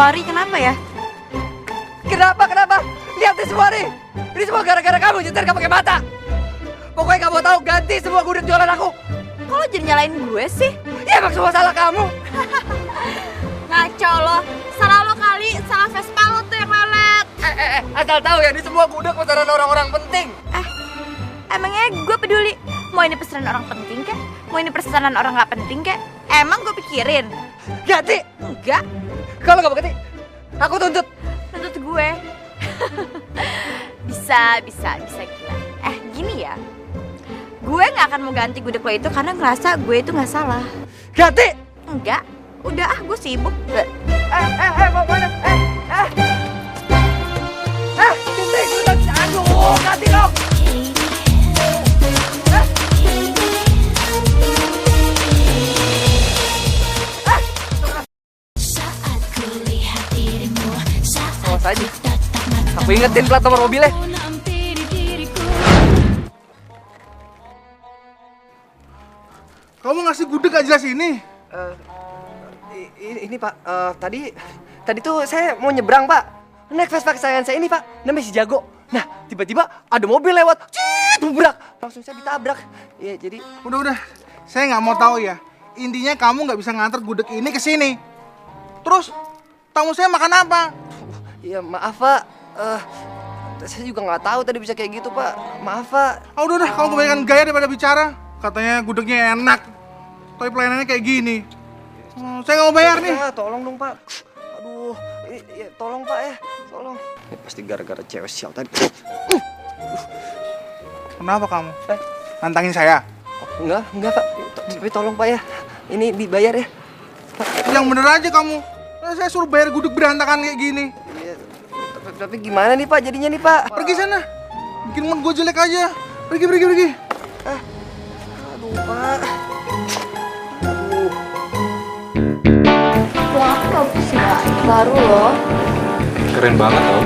Sorry, kenapa ya? Kenapa? Lihat nih semua nih. Ini semua gara-gara kamu nyetir gak pakai mata. Pokoknya kamu tahu ganti semua gudeg jualan aku. Kok lo jadi nyalain gue sih? Ya emang semua salah kamu. Ngaco lo. Salah lo kali, salah Vespa lo tuh yang lelet. Asal tahu ya ini semua gudeg pesanan orang-orang penting. Emangnya gue peduli? Mau ini pesanan orang penting kek? Mau ini pesanan orang gak penting kek? Emang gue pikirin? Ganti. Enggak. Kalau gak ganti, aku tuntut. Tuntut gue. Bisa gila. Gini ya. Gue gak akan mau ganti gudeg lo itu karena ngerasa gue itu gak salah. Ganti. Enggak. Udah gue sibuk. Mau mana? Ganti gudeg. Aduh, ganti dong. Awas aja. Aku ingetin plat nomor mobilnya. Kamu ngasih gudeg gak jelas ini? Ini Pak, tadi tuh saya mau nyebrang Pak. Naik Vespa kesayangan saya ini Pak, namanya si Jago. Nah, tiba-tiba ada mobil lewat, bubrak. Langsung saya ditabrak. Ya jadi. Udah, saya nggak mau tahu ya. Intinya kamu nggak bisa nganter gudeg ini ke sini. Terus, tamu saya makan apa? Ya maaf Pak, saya juga nggak tahu tadi bisa kayak gitu Pak. Maaf Pak. Udah, kamu kebanyakan gaya daripada bicara. Katanya gudegnya enak, tapi pelayanannya kayak gini. Saya nggak mau bayar nih. Tolong dong Pak. Aduh, ya, tolong Pak ya, tolong. Ini pasti gara-gara cewek sial tadi. Kenapa kamu? Nantangin saya? Enggak Pak. Tapi tolong Pak ya. Ini dibayar ya. Pak. Yang bener aja kamu. Saya suruh bayar gudeg berantakan kayak gini. Iya, tapi gimana nih Pak jadinya nih Pak? Pergi sana. Bikin mood gue jelek aja. Pergi. Aduh Pak. Wah, aku sih baru loh. Keren banget loh.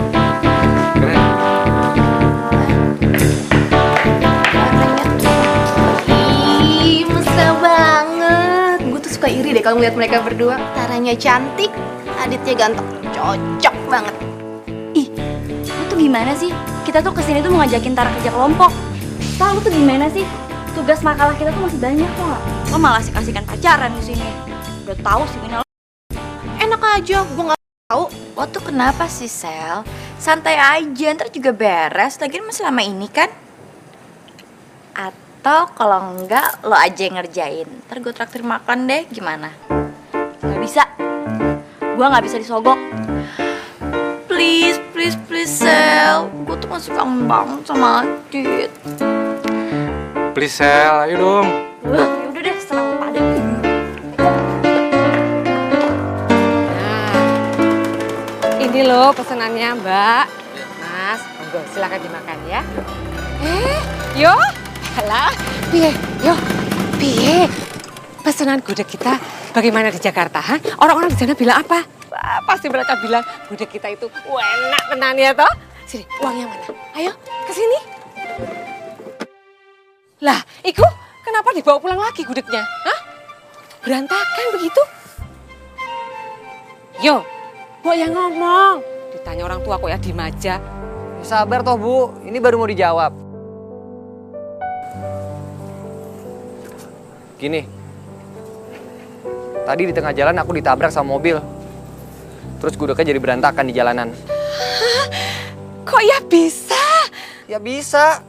Keren. Ih, mesra banget. Gue tuh suka iri deh kalau ngeliat mereka berdua. Taranya cantik, Aditnya ganteng. Cocok banget. Ih, lu tuh gimana sih? Kita tuh kesini tuh mau ngajakin Tara kerja kelompok. Tahu lu tuh gimana sih? Tugas makalah kita tuh masih banyak kok nggak? Lo malah asik-asikan pacaran di sini. Udah tahu sih Wina. Enak aja, gue nggak tahu. Lo tuh kenapa sih Sel? Santai aja, ntar juga beres. Lagian masih lama ini kan? Atau kalau enggak lo aja yang ngerjain. Ntar gue traktir makan deh, gimana? Gak bisa. Gue nggak bisa disogok. Please Sel. Gue tuh masih kangen banget sama Adit. Please Sel, ayo dong. Yaudah deh, serang pada. Ini loh pesenannya Mbak. Mas, monggo silakan dimakan ya. Yo, halah, piye? Pesanan gudeg kita bagaimana di Jakarta? Ha? Orang-orang di sana bilang apa? Wah, pasti mereka bilang gudeg kita itu enak tenan ya toh. Sini, uangnya mana? Ayo, ke sini. Lah, Iku, kenapa dibawa pulang lagi gudegnya? Hah? Berantakan begitu? Yo, Mbok yang ngomong. Ditanya orang tua kok ya diem aja. Sabar toh Bu, ini baru mau dijawab. Gini, tadi di tengah jalan aku ditabrak sama mobil. Terus gudegnya jadi berantakan di jalanan. Hah? Kok ya bisa? Ya bisa.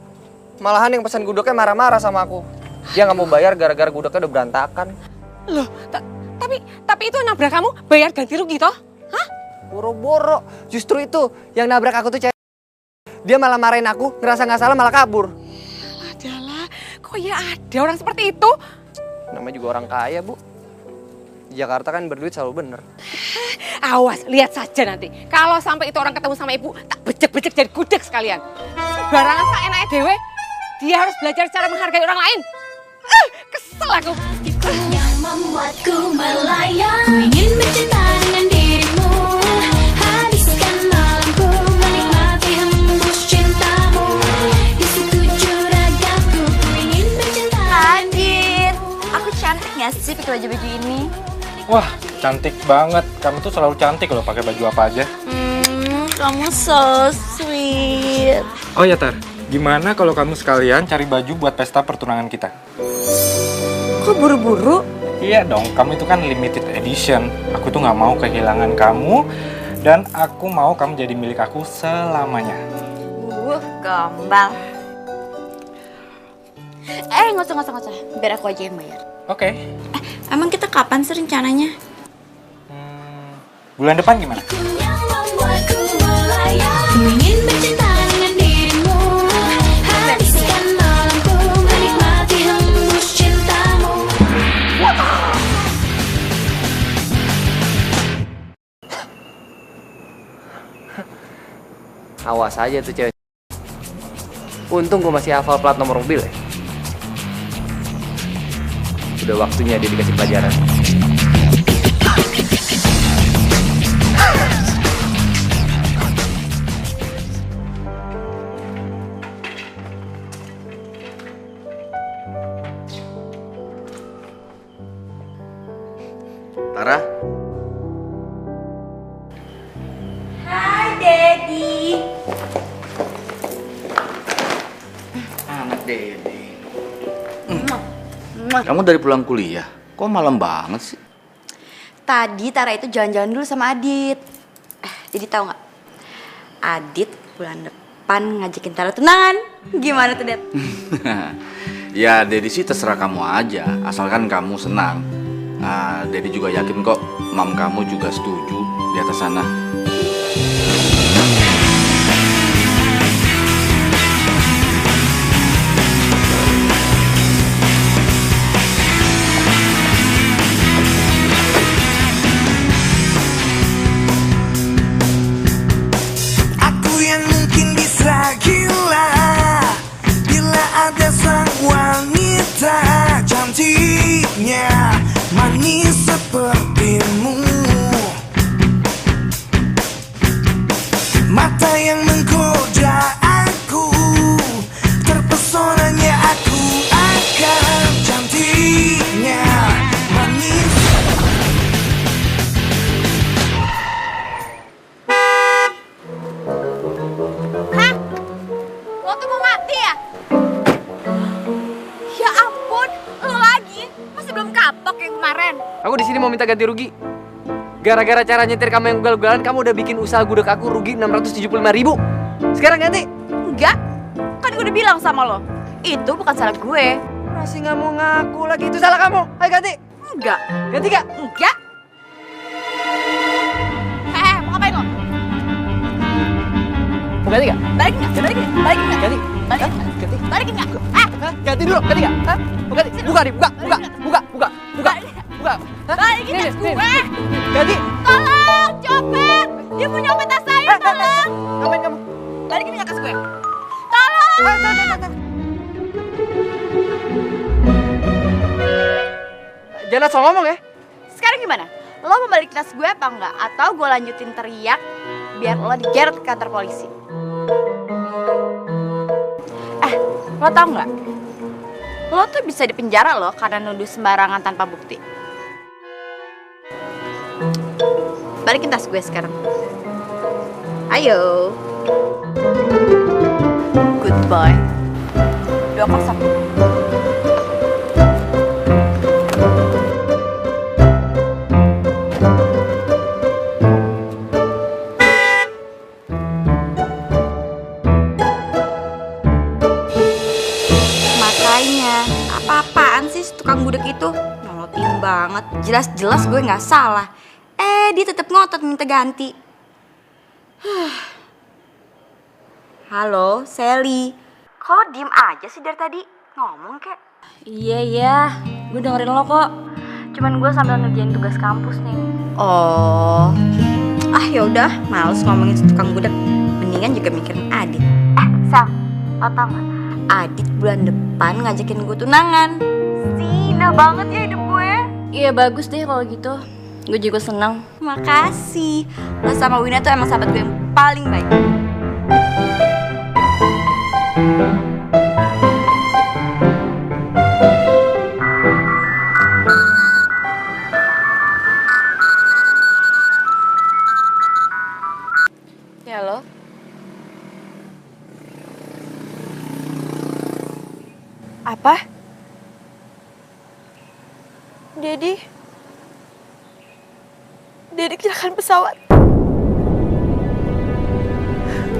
Malahan yang pesan gudegnya marah-marah sama aku. Dia nggak mau bayar gara-gara gudegnya udah berantakan. Loh, tapi itu yang nabrak kamu bayar ganti rugi toh? Hah? Boro-boro. Justru itu yang nabrak aku tuh cewek. Dia malah marahin aku, ngerasa nggak salah malah kabur. Adalah, kok ya ada orang seperti itu? Namanya juga orang kaya, Bu. Di Jakarta kan berduit selalu bener. Awas, lihat saja nanti. Kalau sampai itu orang ketemu sama ibu, tak becek-becek jadi gudeg sekalian. Sembarangan tak enaknya dewe. Dia harus belajar cara menghargai orang lain. Kesel aku. Yang membuatku melayang. Ku ingin bercinta dengan dirimu. Habiskan malamku menikmati hembus cintamu. Di sekujur ragaku ku ingin bercinta. Adit, aku cantik gak sih pakai baju-baju ini? Wah, cantik banget. Kamu tuh selalu cantik loh pakai baju apa aja. Kamu so sweet. Oh ya Tar, gimana kalau kamu sekalian cari baju buat pesta pertunangan kita? Kok buru-buru? Iya dong, kamu itu kan limited edition. Aku tuh nggak mau kehilangan kamu dan aku mau kamu jadi milik aku selamanya. Gombal. Nggak usah. Biar aku aja yang bayar. Oke. Emang kita kapan sih rencananya? Bulan depan gimana? Yang membuatku melayang. Ku ingin bercinta dengan dirimu. Habiskan malamku menikmati hembus cintamu. Awas aja tuh cewek. Untung gue masih hafal plat nomor mobil ya. Udah waktunya dia dikasih pelajaran. Tara? Hai, Daddy. Anak Dede. Kamu dari pulang kuliah, kok malam banget sih? Tadi Tara itu jalan-jalan dulu sama Adit. Jadi tahu nggak? Adit bulan depan ngajakin Tara tunangan. Gimana tuh, Dad? Ya, Dedi sih terserah kamu aja, asalkan kamu senang. Nah, Dedi juga yakin kok, mam kamu juga setuju di atas sana. Aku yang mungkin bisa gila bila ada sang wanita cantiknya manis sepertimu. Mata yang menggoda aku, terpesonanya aku akan cantiknya manis. Lo tuh mau mati ya? Ya ampun, lo lagi? Masih belum kapok kayak kemarin. Aku di sini mau minta ganti rugi. Gara-gara cara nyetir kamu yang ugal-ugalan, kamu udah bikin usaha gudeg aku rugi 675.000. Sekarang ganti. Enggak, kan gue udah bilang sama lo. Itu bukan salah gue. Masih nggak mau ngaku lagi, itu salah kamu. Ayo ganti. Enggak. Ganti gak? Enggak. Mau ngapain lo? Mau ganti gak? Balikin nggak? Balikin nggak? Balikin nggak? Ganti. Balikin Hah? nggak? Ganti. Balikin nggak? Hah? Ganti dulu, ganti gak? Hah? Mau ganti? Buka nih, buka. Buka. Hah? Balikin Nih, tas nih, gue. nih. Ganti. Tolong, copet. Dia mau nyopet tas saya, tolong. Ngapain kamu? Balikin nggak tas gue? Tolong. Jangan asal ngomong ya. Sekarang gimana? Lo mau balik tas gue apa enggak? Atau gue lanjutin teriak biar lo digeret ke kantor polisi? Lo tau nggak? Lo tuh bisa dipenjara lo karena nuduh sembarangan tanpa bukti. Balikin tas gue sekarang. Ayo. Goodbye. 2-0. Makanya, apa-apaan sih si tukang gudeg itu? Nolotin banget. Jelas-jelas gue nggak salah. Dia tetap ngotot minta ganti. Halo, Sally. Kok lo diem aja sih dari tadi? Ngomong kek. Iya, gue dengerin lo kok. Cuman gue sambil ngerjain tugas kampus nih. Oh. Yaudah, males ngomongin si tukang gudeg. Mendingan juga mikirin Adit. Sal, lo tau gak? Adit bulan depan ngajakin gue tunangan. Sina banget ya hidup gue. Iya bagus deh kalau gitu. Gue juga senang. Makasih. Lo sama Wina tuh emang sahabat gue yang paling baik. Dedi kecelakaan pesawat.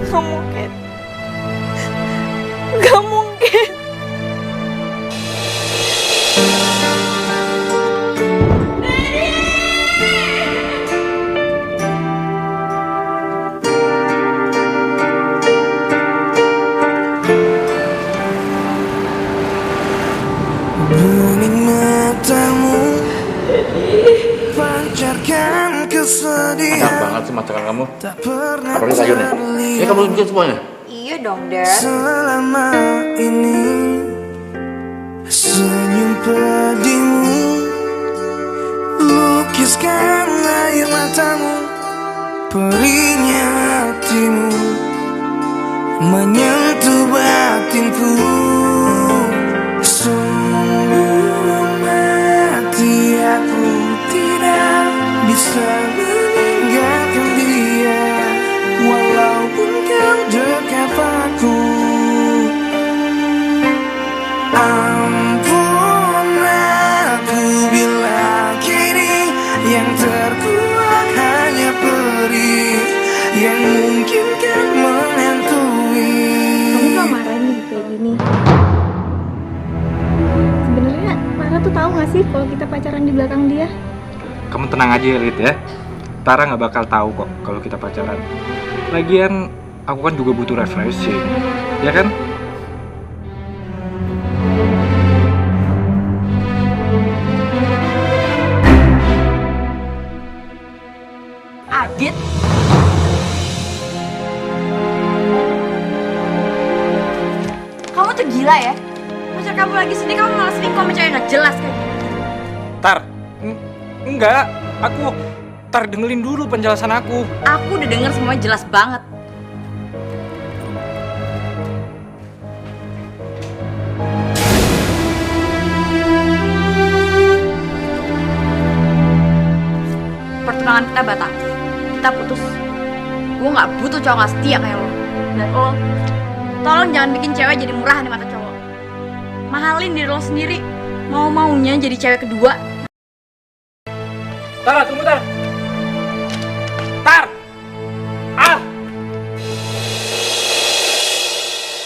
Gak mungkin. Gak mungkin. Bening matamu pancarkan kesedihan. Enak banget sih masakan kamu. Tak pernah Apalagi sayurnya. Ini kamu bikin semuanya? Iya dong, Dad. selama ini. Senyum pedihmu lukiskan air matamu, perihnya hatimu menyentuh batinku. Sungguh mati aku tidak bisa meninggalkan dia, walaupun kau dekat aku. Ampun aku bila kini yang terkuat hanya perih yang mungkin kan menghantui. Kamu gak marah nih kayak gini? Sebenarnya Tara tuh tahu gak sih kalau kita pacaran di belakang dia? Kamu tenang aja ya, Lid ya. Tara nggak bakal tahu kok kalau kita pacaran. Lagian aku kan juga butuh refreshing, ya kan? Adit? Kamu tuh gila ya? Pacar kamu lagi sedih, kamu malah selingkuh sama cewek gak jelas kayak gitu. Tar, enggak. Tar dengerin dulu penjelasan aku. Aku udah denger semuanya jelas banget. Pertunangan kita batal. Kita putus. Gue gak butuh cowok gak setia kayak lo. Dan lo, tolong jangan bikin cewek jadi murahan di mata cowok. Mahalin diri lo sendiri. Mau-maunya jadi cewek kedua. Tar, tunggu Tar. Tar! Ah!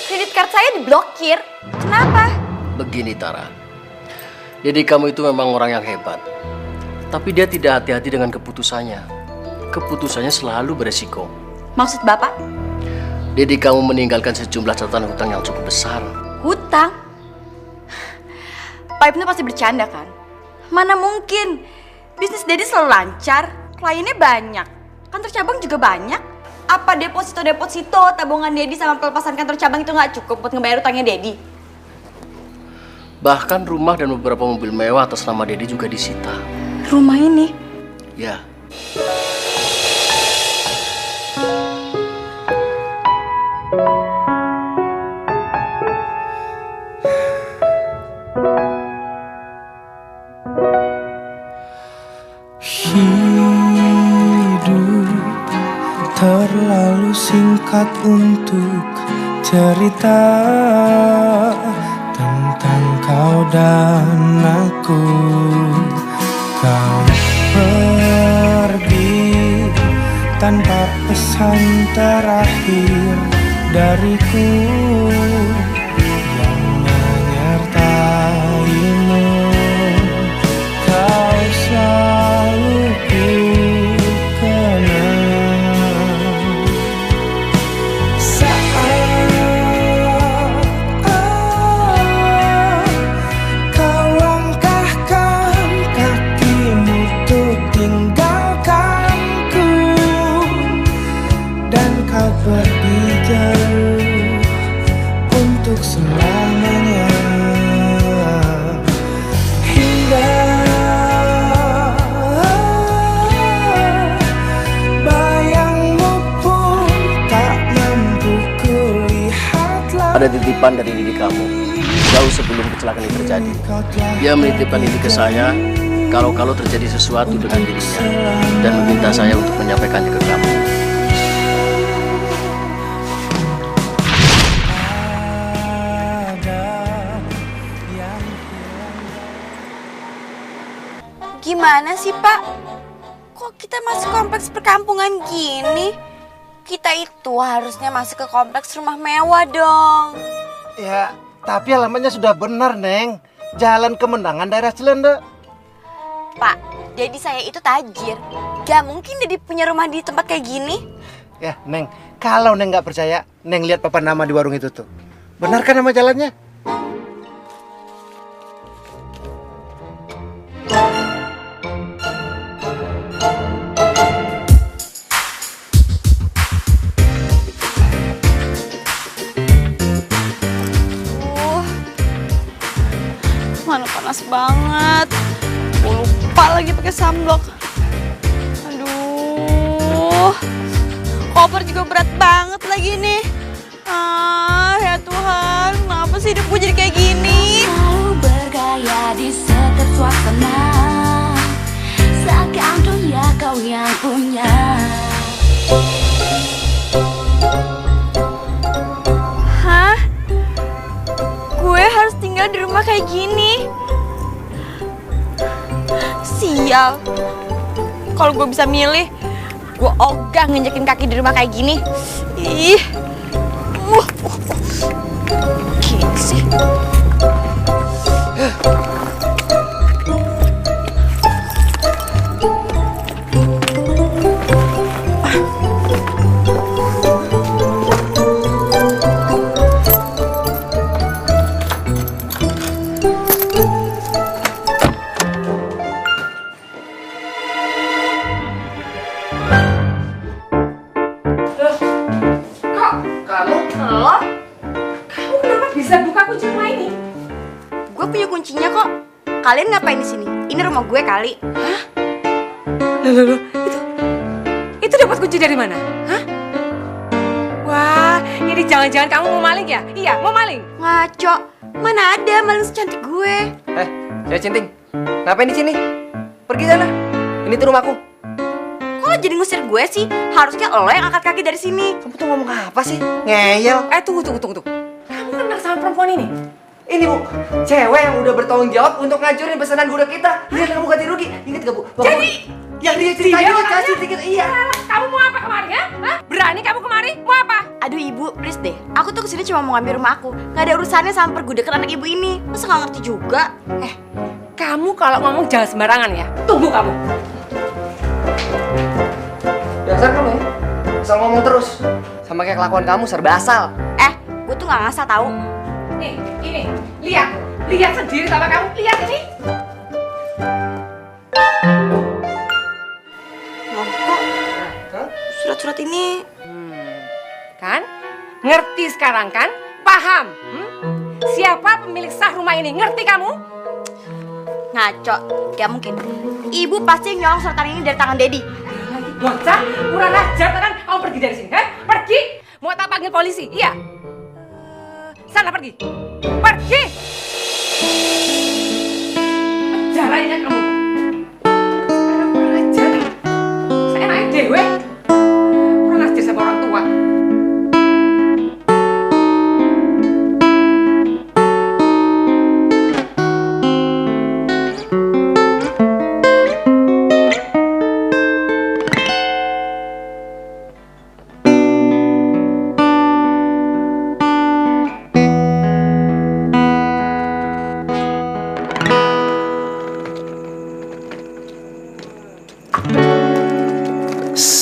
Kredit card saya diblokir. Kenapa? Begini Tara, Dedi kamu itu memang orang yang hebat. Tapi dia tidak hati-hati dengan keputusannya. Keputusannya selalu beresiko. Maksud bapak? Dedi kamu meninggalkan sejumlah catatan hutang yang cukup besar. Hutang? Pak Ibnu pasti bercanda kan? Mana mungkin? Bisnis Dedi selalu lancar, kliennya banyak, kantor cabang juga banyak. Apa deposito tabungan Dedi sama pelepasan kantor cabang itu nggak cukup buat ngebayar utangnya Dedi? Bahkan rumah dan beberapa mobil mewah atas nama Dedi juga disita. Rumah ini? Ya. Hidup terlalu singkat untuk cerita tentang kau dan aku. Kau pergi tanpa pesan terakhir dariku yang menyertaimu. Kau selalu ku kenang saat kau langkahkan kakimu untuk tinggalkanku dan kau pergi jauh untuk selamanya. Hingga bayangmu pun tak mampu kulihat lagi. Ada titipan dari diri kamu jauh sebelum kecelakaan ini terjadi. Dia menitipkan ini ke saya kalau terjadi sesuatu dengan dirinya dan meminta saya untuk menyampaikannya ke kamu. Gimana sih, Pak? Kok kita masuk kompleks perkampungan gini? Kita itu harusnya masuk ke kompleks rumah mewah dong. Ya, tapi alamatnya sudah benar, Neng. Jalan Kemenangan, daerah Cilende. Pak, jadi saya itu tajir. Gak mungkin Dedi punya rumah di tempat kayak gini. Ya, Neng, kalau Neng nggak percaya, Neng lihat papan nama di warung itu tuh. Benar kan nama jalannya? Mana panas banget. Gue lupa lagi pakai sunblock. Aduh, koper juga berat banget lagi nih. Ya Tuhan, kenapa sih hidup gue jadi kayak gini? Selalu bergaya di setiap suasana, seakan dunia kau yang punya. Hah? Gue harus tinggal di rumah kayak gini? Sial. Kalau gue bisa milih, gue ogah nginjekin kaki di rumah kayak gini. Ih. Gini sih. Kuncinya kok. Kalian ngapain di sini? Ini rumah gue kali. Hah? Loh, itu dapat kunci dari mana? Hah? Wah, ini jangan-jangan kamu mau maling ya? Iya, mau maling. Ngaco. Mana ada maling secantik gue. Cewek Cinting, ngapain di sini? Pergi sana. Ini tuh rumahku. Kok lo jadi ngusir gue sih? Harusnya lo yang angkat kaki dari sini. Kamu tuh ngomong apa sih? Ngeyel. Tunggu. Kamu kenal sama perempuan ini? Ini Bu, cewek yang udah bertanggung jawab untuk ngancurin pesanan gudeg kita. Lihat kamu ganti rugi. Ingat gak Bu? Jadi yang dia ceritain kasih tiket. Iya. Kamu mau apa kemari ya? Hah? Berani kamu kemari? Mau apa? Aduh Ibu, please deh. Aku tuh kesini cuma mau ngambil rumah aku. Gak ada urusannya sama pergudekan anak ibu ini. Masa gak ngerti juga? Kamu kalau ngomong jangan sembarangan ya. Tunggu kamu. Dasar kamu ya. Asal ngomong terus. Sama kayak kelakuan kamu serba asal. Gue tuh gak ngasal tahu. Nih, ini. Lihat sendiri sama kamu. Lihat ini. Loh, kok surat-surat ini? Kan? Ngerti sekarang kan? Paham? Siapa pemilik sah rumah ini? Ngerti kamu? Ngaco, gak mungkin. Ibu pasti nyolong surat tanah ini dari tangan Dedi. Bocah, kurang ajar kan? Kamu pergi dari sini, Pergi. Mau tak panggil polisi? Iya. Sana pergi. Pergi. Penjarainnya kamu. Sekarang kurang ajar. Saya naik dewe. Kurang ajar sama orang tua.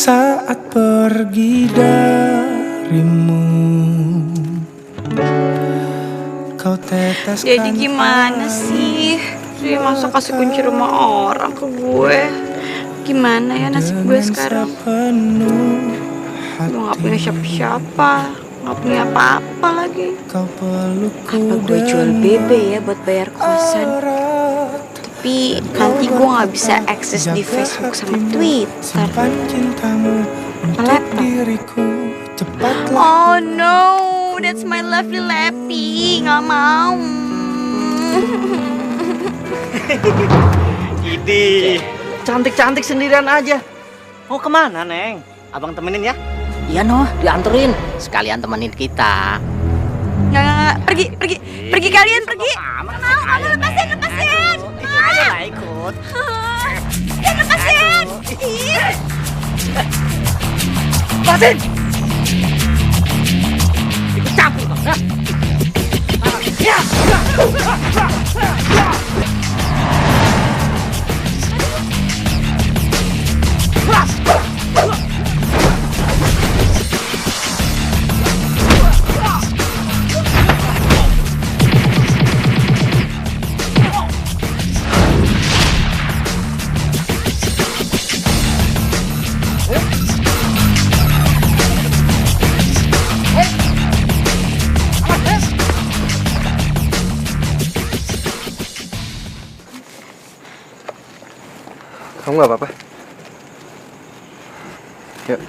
Saat pergi darimu, kau teteskan. Jadi gimana sih? Dia masa kasih kunci rumah orang ke gue? Gimana ya nasib gue sekarang? Gue gak punya siapa-siapa, gak punya apa-apa lagi. Apa gue jual BB ya buat bayar kosan? Tapi nanti gue gak bisa akses di Facebook sama Twitter. Oh no, that's my lovely Lappy. Gak mau. Idih, cantik-cantik sendirian aja. Mau kemana, Neng? Abang temenin ya? Iya Noh, dianterin. Sekalian temenin kita. Nggak, pergi kalian, pergi. Mau, lepasin. Ayo lah ikut. Lepasin. Ih, Lepasin! Ikut campur kau, ya? Ya! Kamu nggak apa-apa? Yuk.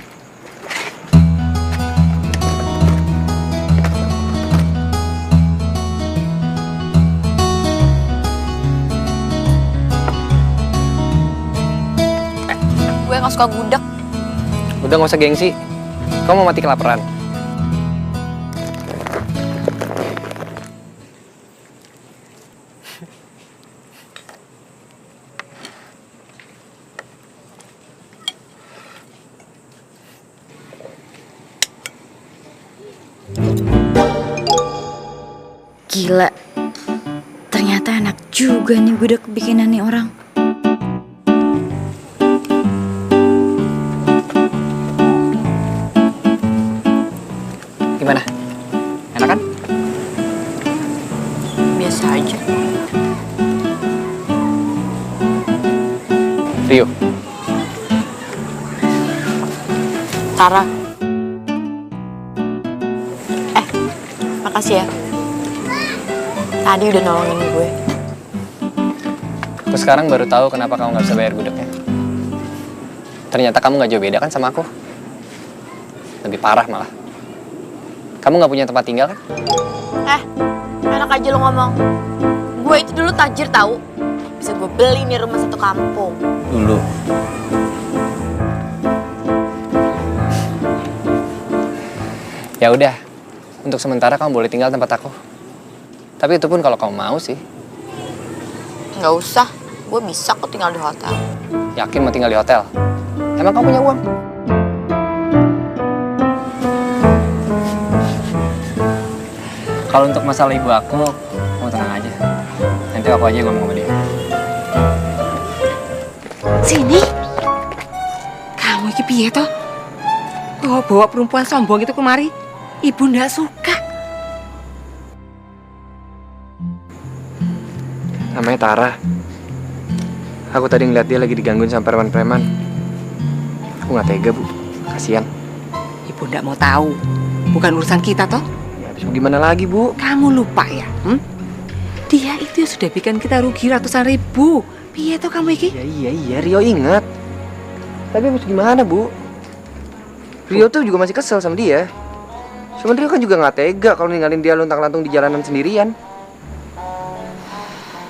Gue gak suka gudeg. Udah nggak usah gengsi. Kamu mau mati kelaparan. Gila, ternyata enak juga nih gudeg bikinan nih orang. Gimana? Enak kan? Biasa aja. Rio. Tara. Makasih ya. Tadi udah nolongin gue. Aku sekarang baru tahu kenapa kamu nggak bisa bayar gudegnya. Ternyata kamu nggak jauh beda kan sama aku. Lebih parah malah. Kamu nggak punya tempat tinggal kan? Enak aja lo ngomong. Gue itu dulu tajir tahu. Bisa gue beli nih rumah satu kampung. Dulu. Ya udah, untuk sementara kamu boleh tinggal tempat aku. Tapi itu pun kalau kamu mau sih. Nggak usah, gue bisa kok tinggal di hotel. Yakin mau tinggal di hotel? Emang kamu punya uang? Kalau untuk masalah ibu aku, kamu tenang aja. Nanti aku aja ngomong sama dia. Sini. Kamu iki piye toh? Bawa perempuan sombong itu kemari. Ibu ndak suka. Namanya Tara. Aku tadi ngeliat dia lagi digangguin sama preman-preman. Aku nggak tega, Bu. Kasian. Ibu ndak mau tahu. Bukan urusan kita toh. Ya, habis gimana lagi, Bu? Kamu lupa ya? Dia itu sudah bikin kita rugi ratusan ribu. Piye toh kamu iki? Iya, Rio ingat. Tapi habis gimana, Bu? Rio tuh juga masih kesel sama dia. Cuman Rio kan juga nggak tega kalau ninggalin dia luntang-lantung di jalanan sendirian.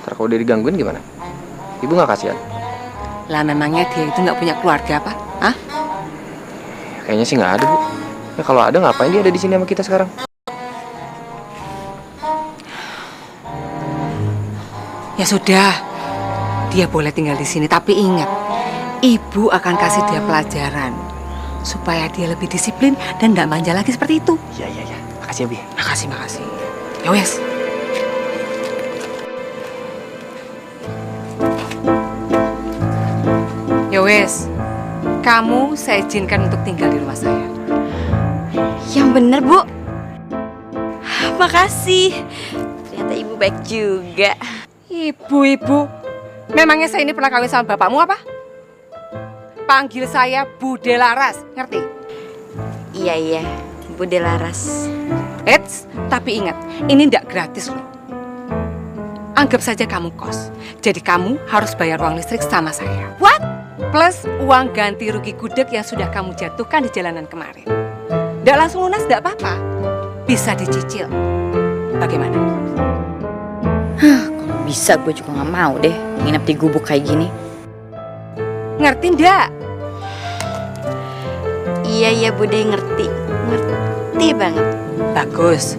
Ntar kalau dia digangguin gimana? Ibu nggak kasihan? Lah memangnya dia itu nggak punya keluarga apa? Hah? Kayaknya sih nggak ada, Bu. Ya kalau ada ngapain dia ada di sini sama kita sekarang? Ya sudah, dia boleh tinggal di sini. Tapi ingat, ibu akan kasih dia pelajaran supaya dia lebih disiplin dan tidak manja lagi seperti itu. Iya. Makasih ya, Bi. Makasih. Ya wes. Ya wes, kamu saya izinkan untuk tinggal di rumah saya. Yang bener, Bu. Makasih. Ternyata ibu baik juga. Ibu, memangnya saya ini pernah kawin sama bapakmu apa? Panggil saya Bude Laras, ngerti? Iya, Bude Laras. Eits, tapi ingat, ini ndak gratis loh. Anggap saja kamu kos. Jadi kamu harus bayar uang listrik sama saya. What? Plus uang ganti rugi gudeg yang sudah kamu jatuhkan di jalanan kemarin. Ndak langsung lunas ndak apa-apa. Bisa dicicil. Bagaimana? Kalau bisa gue juga nggak mau deh nginep di gubuk kayak gini. Ngerti ndak? Iya, Bude ngerti. Ngerti banget. Bagus.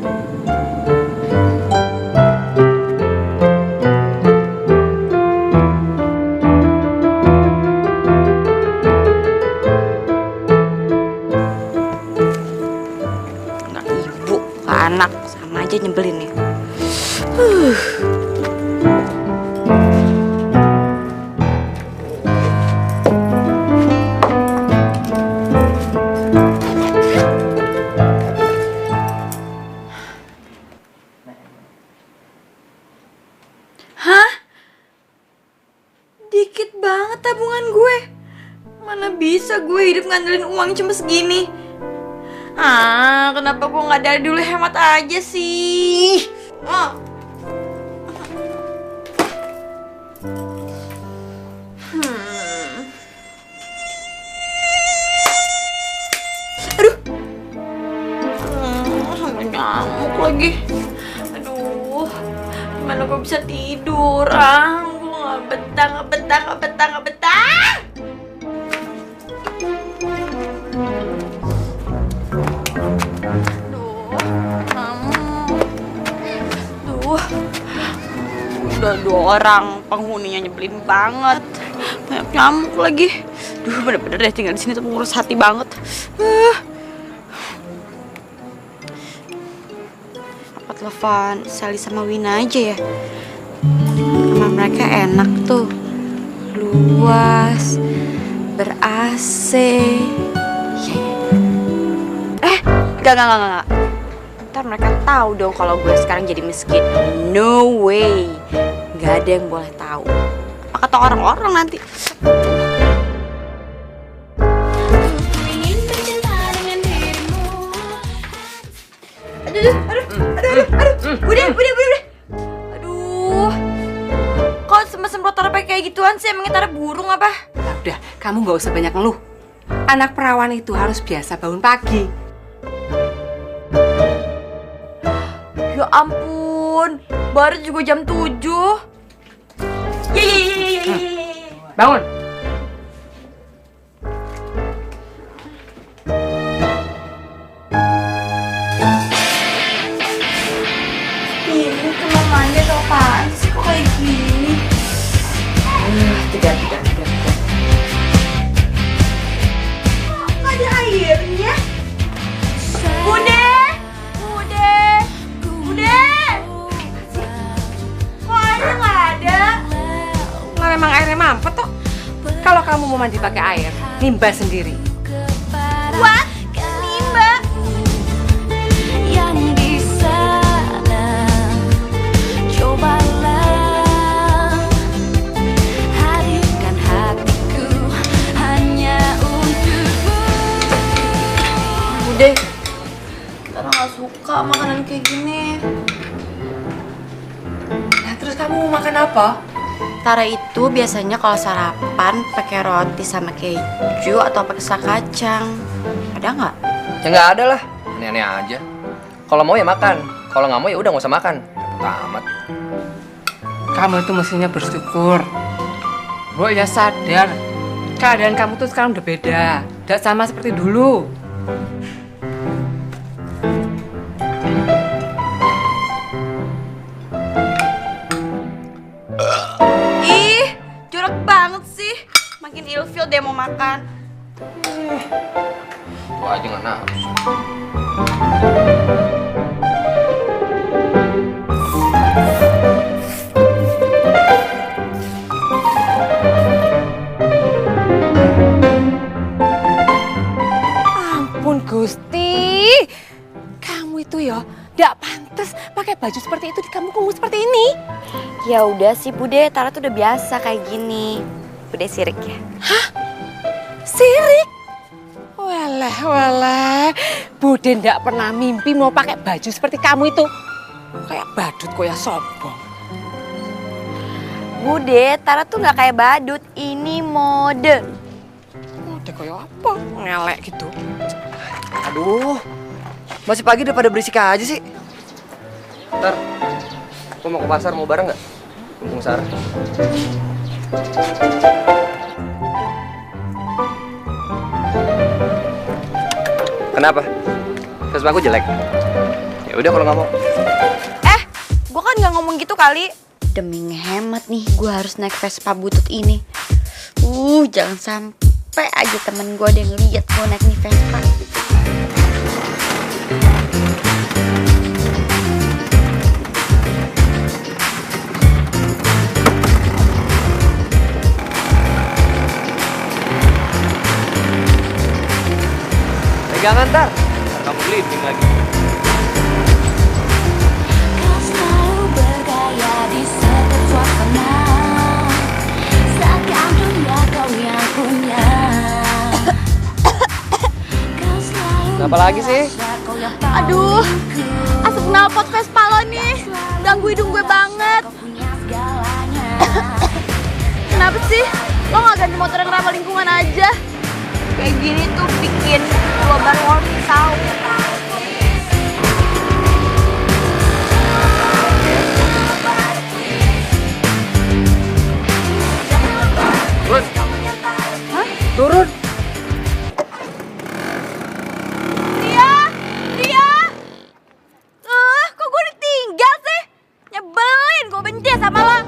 aja nyebelin ya. Hah? Dikit banget tabungan gue. Mana bisa gue hidup ngandelin uang cuma segini? Kenapa gue nggak dari dulu hemat aja sih? Aduh, sampai nyamuk lagi. Aduh, gimana gue bisa tidur? Gue nggak betah. Udah 2 orang penghuninya nyebelin banget, banyak nyamuk lagi. Duh, bener-bener deh tinggal di sini tuh ngurus hati banget. Apa telepon Sally sama Wina aja ya? Rumah mereka enak tuh, luas, ber-AC. Enggak. Ntar mereka tahu dong kalau gue sekarang jadi miskin. No way. Gak ada yang boleh tahu. Apa kata orang-orang nanti? Aduh. Udah. Aduh. Kok semprot taruh kayak gituan sih? Emangnya taruh burung apa? Udah, kamu gak usah banyak ngeluh. Anak perawan itu harus biasa bangun pagi. Ya ampun, baru juga jam 7. Bangun. Ini kamar mandi atau apaan sih kok kayak gini? Tidak. Kok ada airnya? Bude! Kok airnya nggak ada? Lah memang airnya mampet toh. Kalau kamu mau mandi pakai air, nimba sendiri. What? Nimba? Yang di sana cobalah hadirkan hatiku hanya untukmu. Bude, Tara nggak suka makanan kayak gini. Nah, terus kamu mau makan apa? Tara itu biasanya kalau sarapan pakai roti sama keju atau pakai selai kacang. Ada nggak? Ya nggak ada lah, aneh-aneh aja. Kalau mau ya makan, kalau nggak mau ya udah nggak usah makan. Tamat. Kamu itu mestinya bersyukur. Bro ya sadar, keadaan kamu tuh sekarang udah beda. Tidak sama seperti dulu. Ih, jorok banget sih. Makin ilfil deh mau makan. Gua aja nggak nafsu. Ampun Gusti, kamu itu ya nggak pantas pakai baju seperti itu di kamu kumuh seperti ini. Ya udah sih Bude, Tara tuh udah biasa kayak gini. Bude sirik ya. Hah? Sirik? Walah. Bude nggak pernah mimpi mau pakai baju seperti kamu itu. Kayak badut kok ya sombong. Bude, Tara tuh nggak kayak badut. Ini mode. Mode kayak apa? Ngelek gitu. Aduh, masih pagi udah pada berisik aja sih. Ntar, gua mau ke pasar, mau bareng nggak? Mumpung Sarah. Kenapa? Vespa aku jelek? Ya udah kalau nggak mau. Gue kan nggak ngomong gitu kali. Demi ngehemat nih, gue harus naik Vespa butut ini. Jangan sampai aja temen gue ada yang lihat gue naik nih Vespa. Pegangan ntar kamu gliding lagi. Kau selalu bergaya di setiap suasana, seakan dunia kau yang punya. Kau selalu Kenapa lagi sih? kau yang tahu. Aduh, asap knalpot Vespa lo nih. Ganggu hidung gue banget. Kenapa sih? Lo gak ganti motor yang ramah lingkungan aja? Kayak gini tuh bikin global warming tau. Turun. Hah? Turun. Dia! Kok gue ditinggal sih? Nyebelin, gue benci sama lo.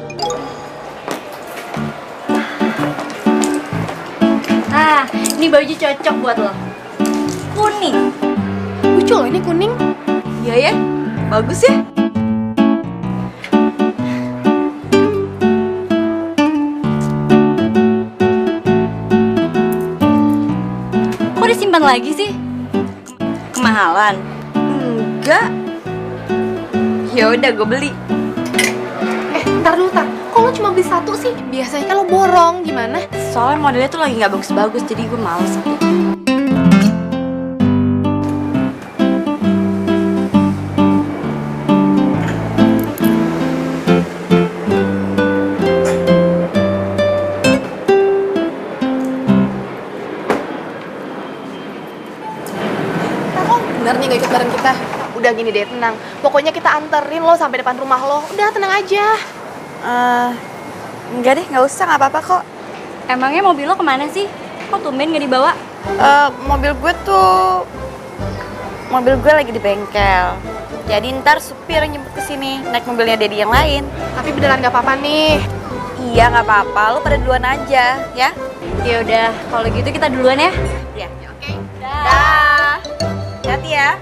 Ah, ini baju cocok buat lo. Kuning. Lucu loh ini kuning. Iya ya, bagus ya. Kok disimpan lagi sih? Kemahalan? Enggak. Ya udah, gue beli. Ntar dulu, Tar. Kok lo cuma beli satu sih? Biasanya kan lo borong, gimana? Soalnya modelnya tuh lagi nggak bagus-bagus, jadi gue males. Bener nih gak ikut bareng kita. Udah gini deh, tenang. Pokoknya kita anterin lo sampai depan rumah lo. Udah, tenang aja. Enggak deh, nggak usah, nggak apa-apa kok. Emangnya mobil lo kemana sih? Kok tumben nggak dibawa? Mobil gue lagi di bengkel. Jadi ntar supir yang jemput ke sini, naik mobilnya Dedi yang lain. Tapi beneran gak apa-apa nih. Iya nggak apa-apa, lo pada duluan aja, ya. Ya udah, kalau gitu kita duluan ya. Iya. Oke. Dah. Hati ya.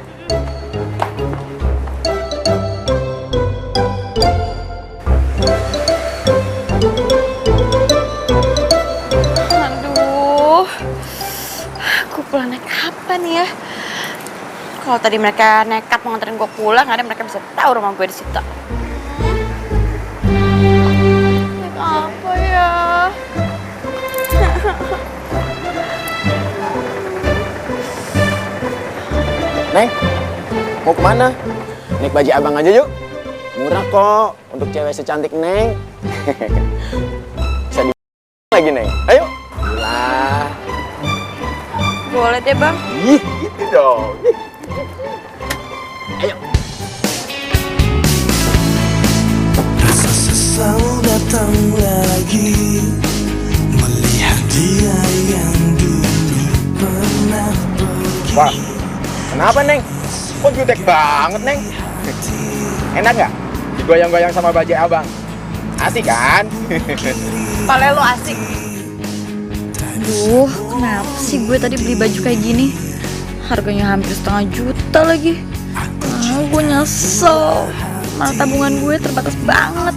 Aduh, aku pulang naik kapan ya? Kalau tadi mereka nekat mau nganterin gue pulang, ada mereka bisa tahu rumah gue di situ. Naik apa ya? Neng, mau kemana? Naik baju abang aja yuk. Murah kok untuk cewek secantik Neng. Bisa di lagi Neng. Ayo. Lah. Boleh deh bang. Ih, gitu dong. Ayo. Rasa sesal datang lagi melihat dia yang dulu pernah pergi. Wah, kenapa Neng? Kok jutek banget Neng? Enak nggak? Digoyang-goyang sama baju abang. Asik kan? Pale lo asik. Duh, kenapa sih gue tadi beli baju kayak gini? Harganya hampir 1,5 juta lagi. Gue nyesel. Malah tabungan gue terbatas banget.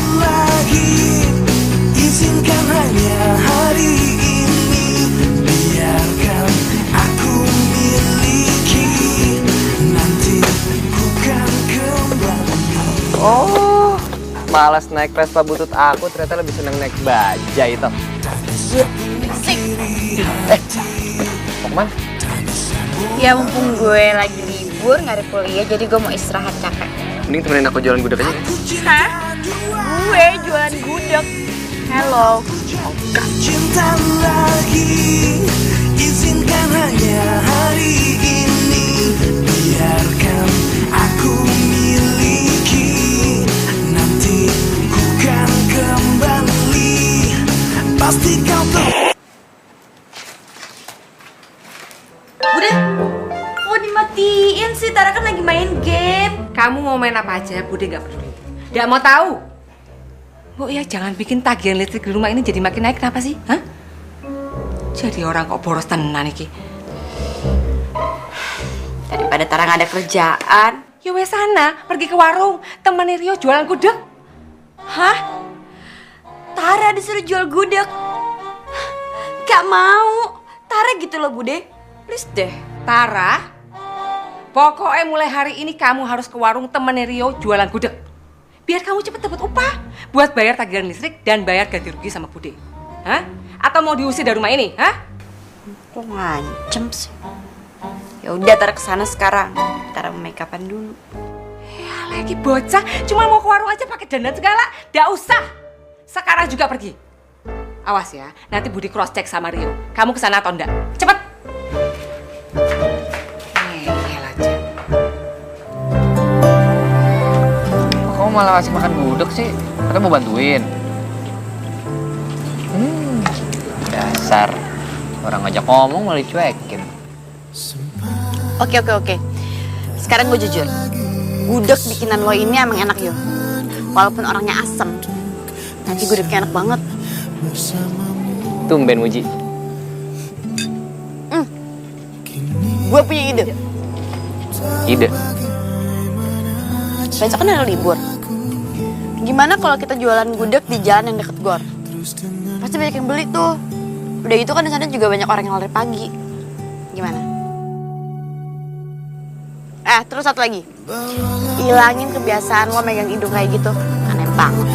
Lagi izinkan hanya hari ini, biarkan aku miliki, nanti ku kan kembali. Oh, malas naik Vespa butut aku, ternyata lebih seneng naik bajai itu. Asik. Mau kemana? Ya mumpung gue lagi libur, nggak ada kuliah, jadi gue mau istirahat capek. Mending temenin aku jualan gudeg aja. Hah? Gue jualan gudeg. Hello. Cinta lagi, izinkan hanya hari ini, biarkan aku miliki, nanti ku kan kembali, pasti kau tahu. Udah, kok dimatiin sih? Tara kan lagi main game. Kamu mau main apa aja, Bude nggak peduli. Nggak mau tahu. Bu ya jangan bikin tagihan listrik di rumah ini jadi makin naik, kenapa sih? Hah? Jadi orang kok boros tenan iki. Daripada Tara nggak ada kerjaan. Ya wes sana, pergi ke warung, temani Rio jualan gudeg. Hah? Tara disuruh jual gudeg? Gak mau. Tara gitu loh, Bude. Please deh, Tara. Pokoknya mulai hari ini kamu harus ke warung temennya Rio jualan gudeg. Biar kamu cepet dapat upah buat bayar tagihan listrik dan bayar ganti rugi sama Bude. Hah? Atau mau diusir dari rumah ini? Hah? Kok ngancem sih? Ya udah, Tara kesana sekarang. Tara mau make upan dulu. Ya lagi bocah, cuma mau ke warung aja pakai dandan segala. Nggak usah. Sekarang juga pergi. Awas ya, nanti Budi cross check sama Rio. Kamu kesana atau enggak? Cepet. Kok malah kasih makan gudeg sih? Katanya mau bantuin. Dasar orang ngajak ngomong malah dicuekin. Oke. Sekarang gue jujur. Gudeg bikinan lo ini emang enak, Yo. Walaupun orangnya asem, tapi gudegnya enak banget. Tumben Muji. Gue punya ide. Ide? Besok kan ada libur. Gimana kalau kita jualan gudeg di jalan yang deket gor? Pasti banyak yang beli tuh. Udah gitu kan di sana juga banyak orang yang lari pagi. Gimana? Terus satu lagi. Hilangin kebiasaan lo megang hidung kayak gitu. Aneh banget.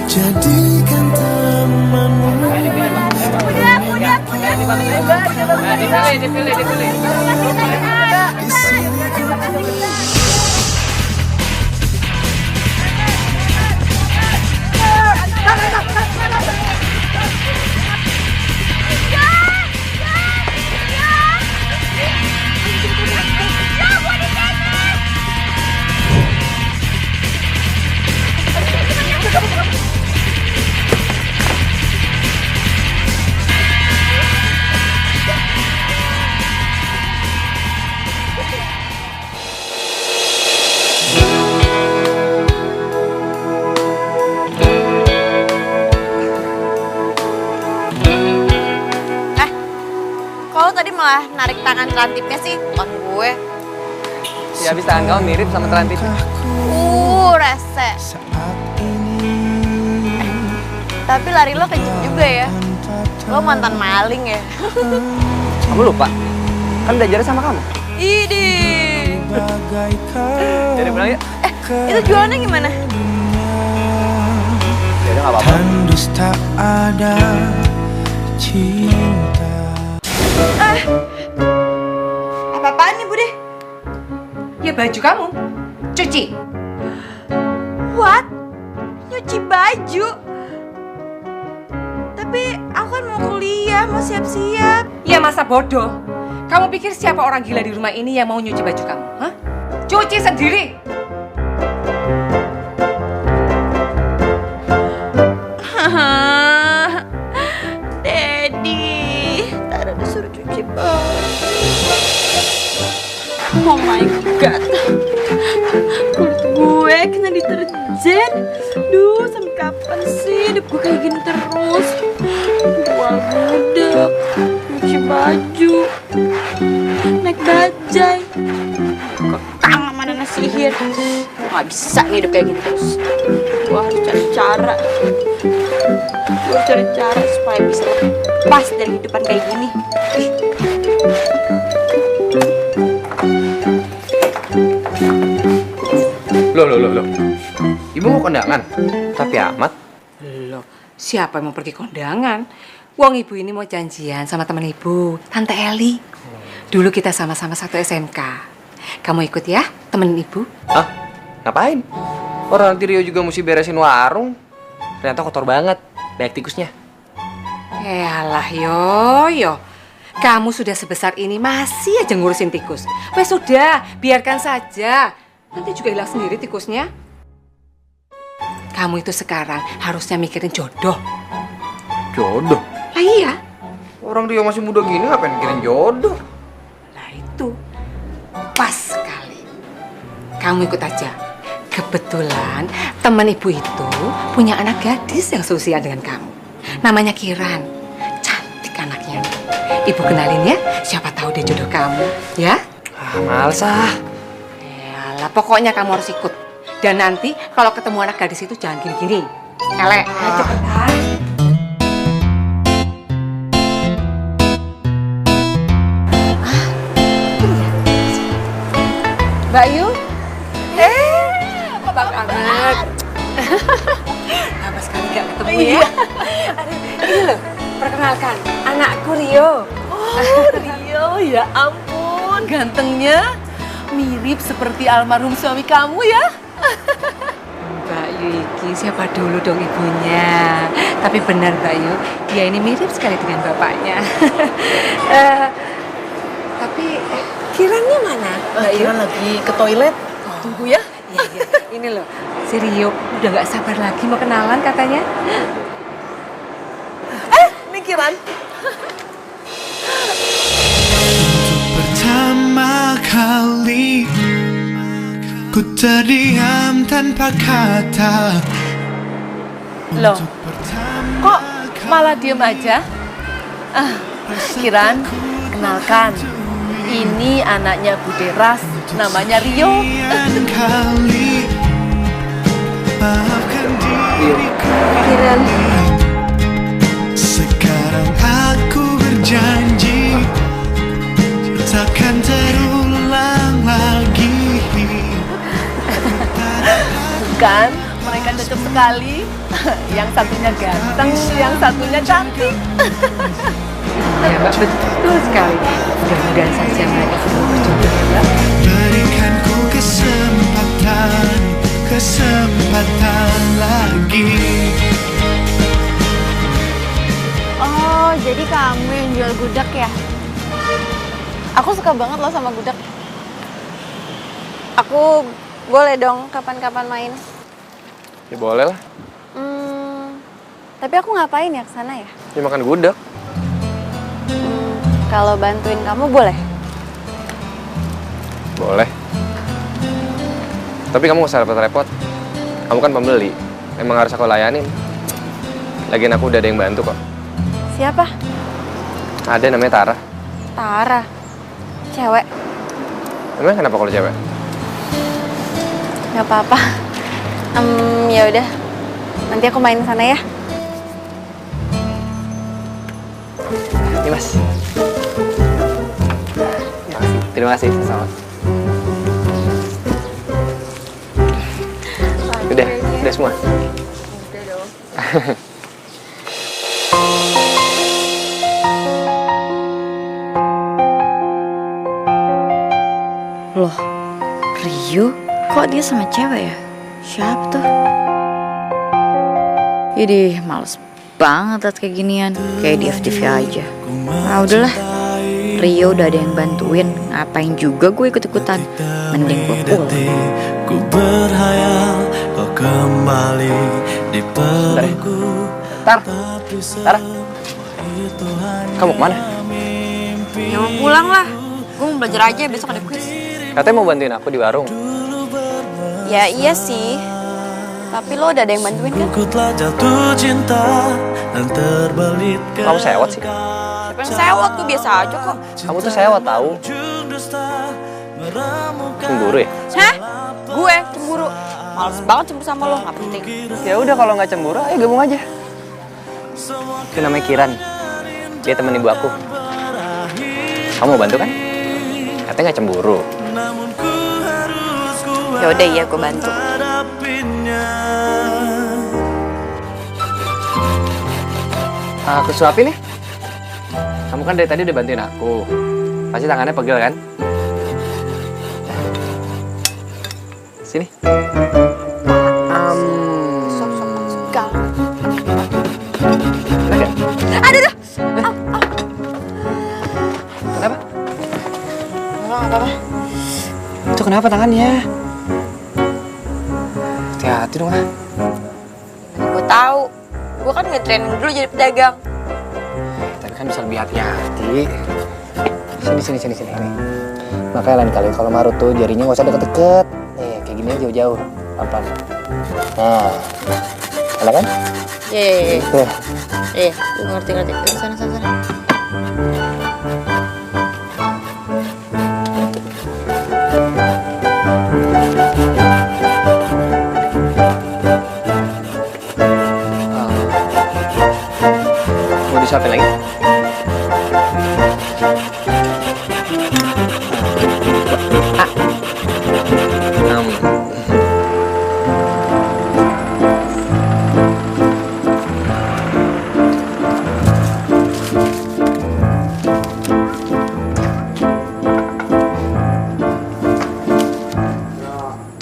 Jadikan temanmu. Dipilih. Kalau tadi malah narik tangan terantipnya sih, bukan gue. Ya habis tangan kamu mirip sama terantip. Rese. Tapi lari lo kenceng juga ya. Lo mantan maling ya. Kamu lupa? Kan belajar sama kamu. Idih. Jadi pulang ya? Itu jualannya gimana? Ya udah nggak apa-apa. Tandus tak ada cinta. Apa-apaan nih, Bude? Ya baju kamu. Cuci. What? Nyuci baju? Tapi aku kan mau kuliah, mau siap-siap. Ya masa bodoh. Kamu pikir siapa orang gila di rumah ini yang mau nyuci baju kamu? Hah? Cuci sendiri. Daddy, Tara disuruh cuci baju. Oh my god, kulit gue kena deterjen. Duh, sampai kapan sih hidup gue kayak gini terus? Jual gudeg, cuci baju, naik bajai, ketang sama nenek sihir. Gue gak bisa nih hidup kayak gini terus. Gue harus cari cara. Gue harus cari cara supaya bisa lepas dari hidupan kayak gini. Loh. Ibu mau kondangan? Tapi amat. Loh, siapa yang mau pergi kondangan? Wong ibu ini mau janjian sama teman ibu, Tante Eli. Dulu kita sama-sama satu SMK. Kamu ikut ya, temenin ibu? Hah? Ngapain? Orang nanti Rio juga mesti beresin warung. Ternyata kotor banget, banyak tikusnya. Yalah, yo. Kamu sudah sebesar ini masih aja ngurusin tikus. Wes sudah, biarkan saja. Nanti juga hilang sendiri tikusnya. Kamu itu sekarang harusnya mikirin jodoh. Jodoh? Lah iya. Orang Rio masih muda gini ngapain mikirin jodoh? Nah itu, pas sekali. Kamu ikut aja. Kebetulan teman ibu itu punya anak gadis yang seusia dengan kamu. Namanya Kiran. Cantik anaknya. Ibu kenalin ya, siapa tahu dia jodoh kamu, ya? Males ah. Yalah, pokoknya kamu harus ikut. Dan nanti kalau ketemu anak gadis itu jangan gini-gini. Elek, cepetan. Mbak Yu. Apa banget. Lama sekali gak ketemu ya. Ini loh, perkenalkan, anakku Rio. Oh, Rio, ya ampun, gantengnya mirip seperti almarhum suami kamu ya. Mbak Yu iki siapa dulu dong ibunya. Tapi benar Mbak Yu, dia ini mirip sekali dengan bapaknya. Tapi Kirannya mana? Mbak Yu? Kiran lagi ke toilet. Tunggu ya. Iya. Ini loh, si Rio udah gak sabar lagi mau kenalan katanya. Ini Kiran. Pertama kali ku terdiam tanpa kata. Loh, kok malah diem aja? Kiran, kenalkan. Ini anaknya Bude Ras, namanya Rio. Kiran. Sekarang aku berjanji takkan terulang lagi. Bukan, mereka cocok sekali. Yang satunya ganteng, yang satunya cantik. Ya Mbak, betul sekali. Mudah-mudahan saja mereka sudah berjodoh ya Mbak. Berikan ku kesempatan lagi. Oh, jadi kamu yang jual gudeg ya? Aku suka banget loh sama gudeg. Aku boleh dong kapan-kapan main? Ya boleh lah. Tapi aku ngapain ya kesana ya? Ya makan gudeg. Kalau bantuin kamu boleh? Boleh. Tapi kamu gak usah repot-repot. Kamu kan pembeli. Emang harus aku layanin. Lagian aku udah ada yang bantu kok. Siapa? Ada namanya Tara. Tara. Cewek. Emang kenapa kalau cewek? Gak apa-apa. Ya udah. Nanti aku main sana ya. Ini Mas. Terima kasih. Sama. Udah semua. Udah dong. Loh, Rio? Kok dia sama cewek ya? Siapa tuh? Idih, males banget liat kayak ginian. Kayak di FTV aja. Ah udahlah, Rio udah ada yang bantuin. Ngapain juga gue ikut-ikutan? Mending gue pulang. Ku berhayal kau kembali di pelukku. Tara. Kamu kemana? Ya mau pulang lah. Gue mau belajar aja, besok ada kuis. Katanya mau bantuin aku di warung. Ya iya sih. Tapi lo udah ada yang bantuin kan? Ku telah jatuh cinta dan terbelit. Kamu sewot sih. Siapa yang sewot? Gue biasa aja kok. Kamu tuh sewot tahu. Cemburu ya? Hah? Gue cemburu. Males banget cemburu sama lo, gak penting. Ya udah kalau nggak cemburu, ayo gabung aja. Itu namanya Kiran. Dia temen ibu aku. Kamu mau bantu kan? Katanya nggak cemburu. Ya udah iya, gue bantu. Aku suapin ya. Kamu kan dari tadi udah bantuin aku. Pasti tangannya pegel kan? Sini. Sok-sok segal. Aduh. Kenapa? Enggak apa-apa. Itu kenapa tangannya? Hati-hati dong lah. Gue tahu. Gue kan nge-training dulu jadi pedagang. Tapi kan bisa lebih hati-hati. Sini. Ini. Makanya lain kali kalau marut tuh jarinya nggak usah deket-deket. Kayak gini aja jauh-jauh. Pelan-pelan. Nah. Enak kan? Iya. Gue ngerti. Sana. Mau disuapin lagi?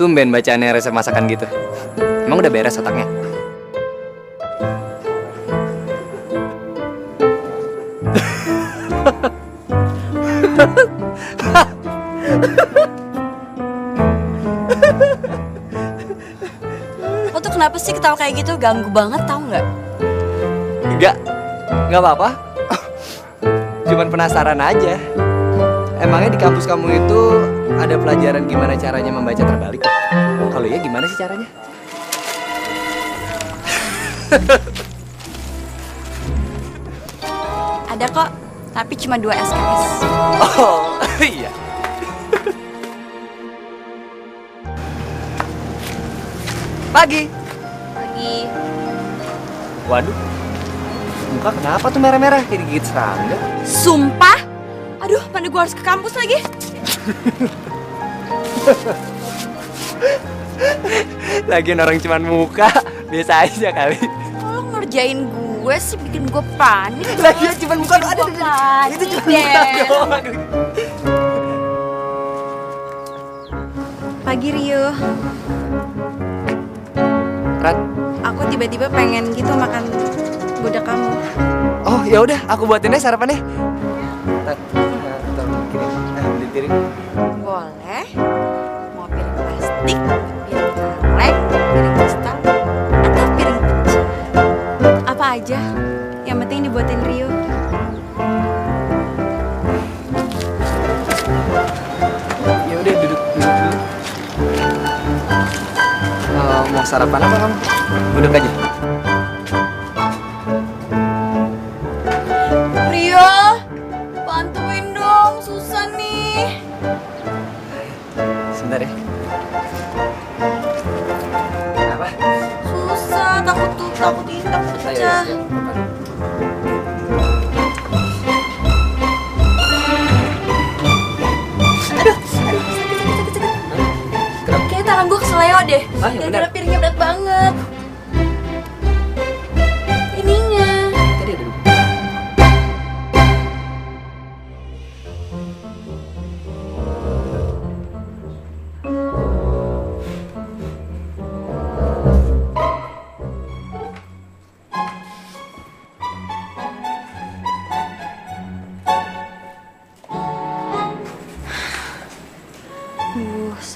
Tumben bacaannya resep masakan gitu. Emang udah beres otaknya? Lo tuh kenapa sih ketawa kayak gitu? Ganggu banget tau nggak? Nggak apa-apa. Cuman penasaran aja. Emangnya di kampus kamu itu ada pelajaran gimana caranya membaca terbalik? Kalau iya gimana sih caranya? Ada kok, tapi cuma 2 SKS. Oh, iya. Pagi. Pagi. Waduh. Muka kenapa tuh merah-merah kayak digigit serangga? Sumpah? Aduh, mana gue harus ke kampus lagi? Lagian orang cuman muka, biasa aja kali. Lo ngerjain gue sih bikin gue panik. Lagian cuman muka doang, ada. Itu cuma muka doang. Pagi Rio. Rat, aku tiba-tiba pengen gitu makan gudeg kamu. Oh ya udah, aku buatin deh sarapan nih. Rat, beli piring. Boleh. Mau piring plastik, piring kaleng, piring kristal, atau piring pecah. Apa aja, yang penting dibuatin Rio. Ya udah duduk dulu. Mau sarapan apa kamu? Duduk aja. Rio, bantuin dong, susah nih. Sebentar ya. Apa? Susah, takut ini pecah. Aduh, sakit. Kayaknya tangan gue keseleo deh. Gara-gara piringnya berat banget. Ininya. Tadi ada dulu.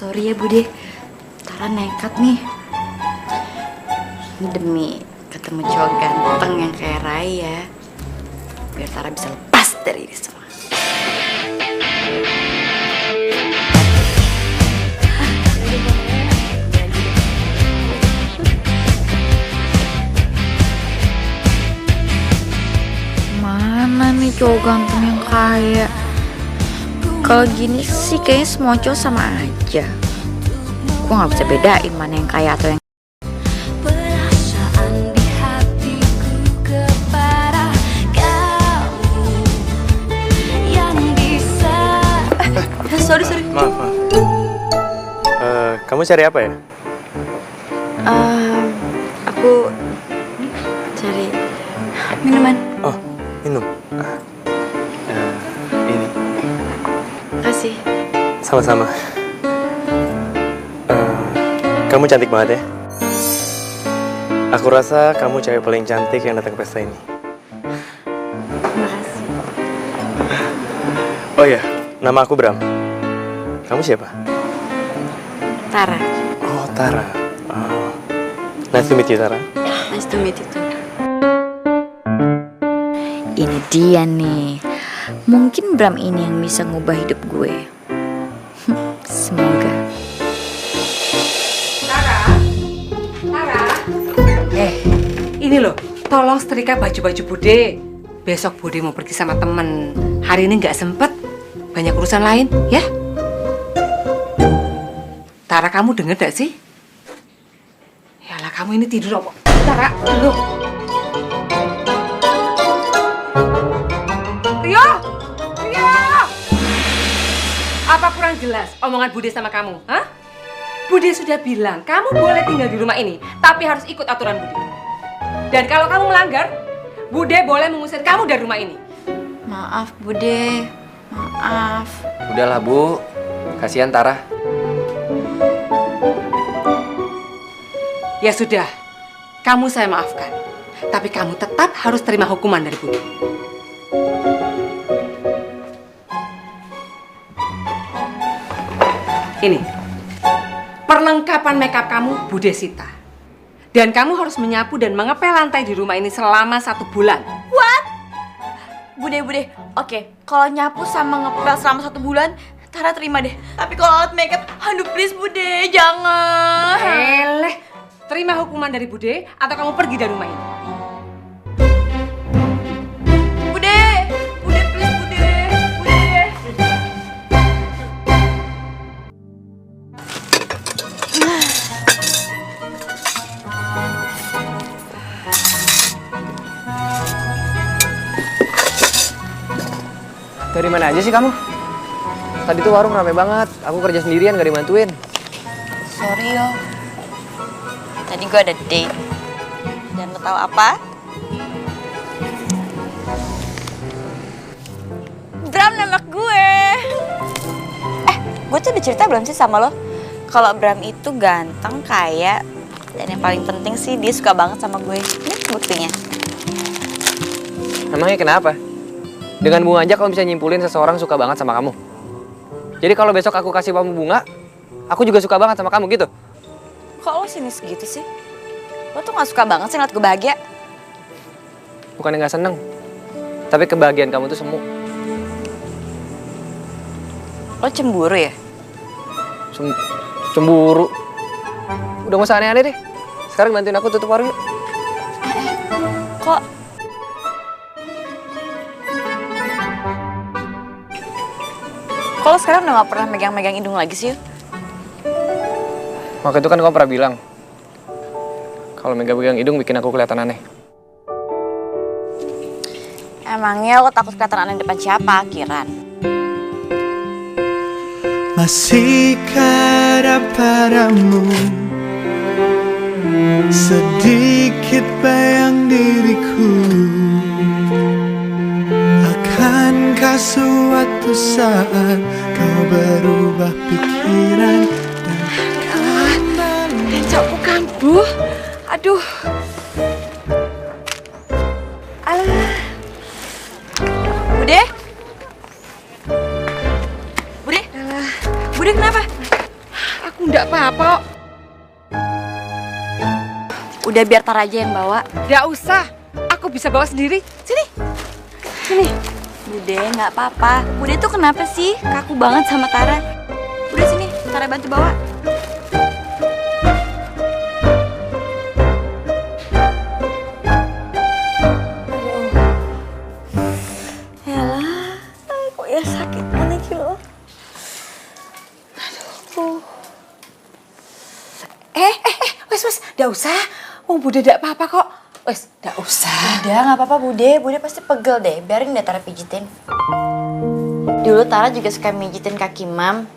Sorry ya Bude, Tara nekat nih. Ini demi ketemu cowok ganteng yang kayak Raya, biar Tara bisa lepas dari ini semua. Mana nih cowok ganteng yang kaya? Kalau gini sih kayaknya semua cowok sama aja. Gue gak bisa bedain mana yang kaya atau yang... Perasaan di hatiku kepada kamu yang bisa. Sorry. Maaf. Kamu cari apa ya? Aku cari minuman. Oh, minum. Ini. Kasih. Sama-sama. Kamu cantik banget ya. Aku rasa kamu cewek paling cantik yang datang ke pesta ini. Makasih. Oh iya, nama aku Bram. Kamu siapa? Tara. Oh, Tara. Oh. Nice to meet you, Tara. Nice to meet you too. Ini dia nih. Mungkin Bram ini yang bisa ngubah hidup gue. Semoga. Ini loh, tolong setrika baju-baju Bude. Besok Bude mau pergi sama temen. Hari ini nggak sempet, banyak urusan lain, ya? Tara, kamu denger gak sih? Yalah, kamu ini tidur apa? Tara, dulu. Rio! Apa kurang jelas omongan Bude sama kamu? Hah? Bude sudah bilang, kamu boleh tinggal di rumah ini, tapi harus ikut aturan Bude. Dan kalau kamu melanggar, Bude boleh mengusir kamu dari rumah ini. Maaf Bude, maaf. Udahlah Bu, kasihan Tara. Ya sudah, kamu saya maafkan. Tapi kamu tetap harus terima hukuman dari Bude. Ini, perlengkapan makeup kamu Bude Sita. Dan kamu harus menyapu dan mengepel lantai di rumah ini selama 1 bulan. What? Bude, oke. Kalau nyapu sama ngepel selama 1 bulan, Tara terima deh. Tapi kalau alat makeup, aduh please Bude, jangan. Terima hukuman dari Bude atau kamu pergi dari rumah ini. Bude please Bude. Dari mana aja sih kamu? Tadi tuh warung rame banget. Aku kerja sendirian, gak dibantuin. Sorry yo. Tadi gue ada date. Dan lo tau apa? Bram nembak gue. Gue tuh udah cerita belum sih sama lo? Kalau Bram itu ganteng, kaya, dan yang paling penting sih dia suka banget sama gue. Ini buktinya. Emangnya kenapa? Dengan bunga aja kamu bisa nyimpulin seseorang suka banget sama kamu. Jadi kalau besok aku kasih kamu bunga, aku juga suka banget sama kamu gitu. Kok lo sinis gitu sih? Lo tuh gak suka banget sih ngeliat gue bahagia. Bukannya gak seneng, tapi kebahagiaan kamu tuh semu. Lo cemburu ya? Cemburu? Udah gak usah aneh-aneh deh. Sekarang bantuin aku tutup warung yuk. Kok? Kok lo sekarang udah gak pernah megang-megang hidung lagi sih? Waktu itu kan kamu pernah bilang kalau megang-megang hidung bikin aku kelihatan aneh. Emangnya lo takut kelihatan aneh depan siapa, Kiran? Masihkah ada padamu sedikit bayang diriku? Akankah suatu saat kau berubah pikiran? Bencokku kambuh. Aduh. Alah. Bude? Bude? Bude kenapa? Aku enggak apa-apa. Udah biar Tara aja yang bawa. Enggak usah. Aku bisa bawa sendiri. Sini. Sini. Bude, nggak apa-apa. Bude tuh kenapa sih kaku banget sama Tara? Bude sini, Tara bantu bawa. Kok ya sakit banget sih lo? Wes, enggak usah. Bude enggak apa-apa kok. Wes, enggak usah. Udah, nggak apa-apa Bude. Bude pasti pegel deh. Biarin deh Tara pijitin. Dulu Tara juga suka mijitin kaki Mam.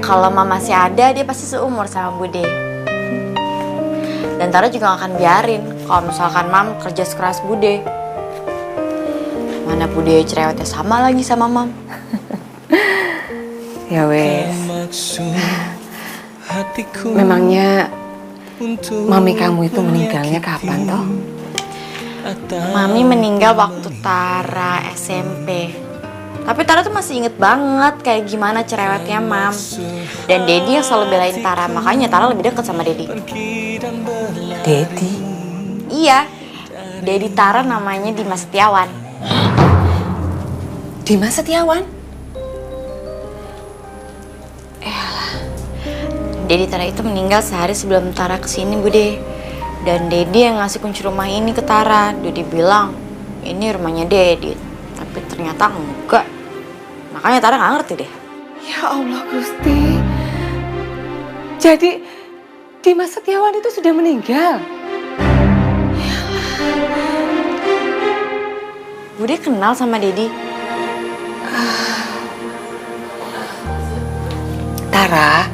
Kalau Mam masih ada, dia pasti seumur sama Bude. Dan Tara juga gak akan biarin kalau misalkan Mam kerja sekeras Bude. Mana Bude cerewetnya sama lagi sama Mam. Ya wes. Memangnya mami kamu itu meninggalnya kapan toh? Mami meninggal waktu Tara SMP. Tapi Tara tuh masih inget banget kayak gimana cerewetnya Mam. Dan Dedi yang selalu belain Tara, makanya Tara lebih deket sama Dedi. Dedi? Iya, Dedi Tara namanya Dimas Setiawan. Dimas Setiawan? Dedi Tara itu meninggal sehari sebelum Tara kesini Bude. Dan Dedi yang ngasih kunci rumah ini ke Tara. Dedi bilang ini rumahnya Dedi, tapi ternyata enggak. Makanya Tara gak ngerti deh. Ya Allah Gusti. Jadi Dimas Setiawan itu sudah meninggal? Bude kenal sama Dedi? Tara,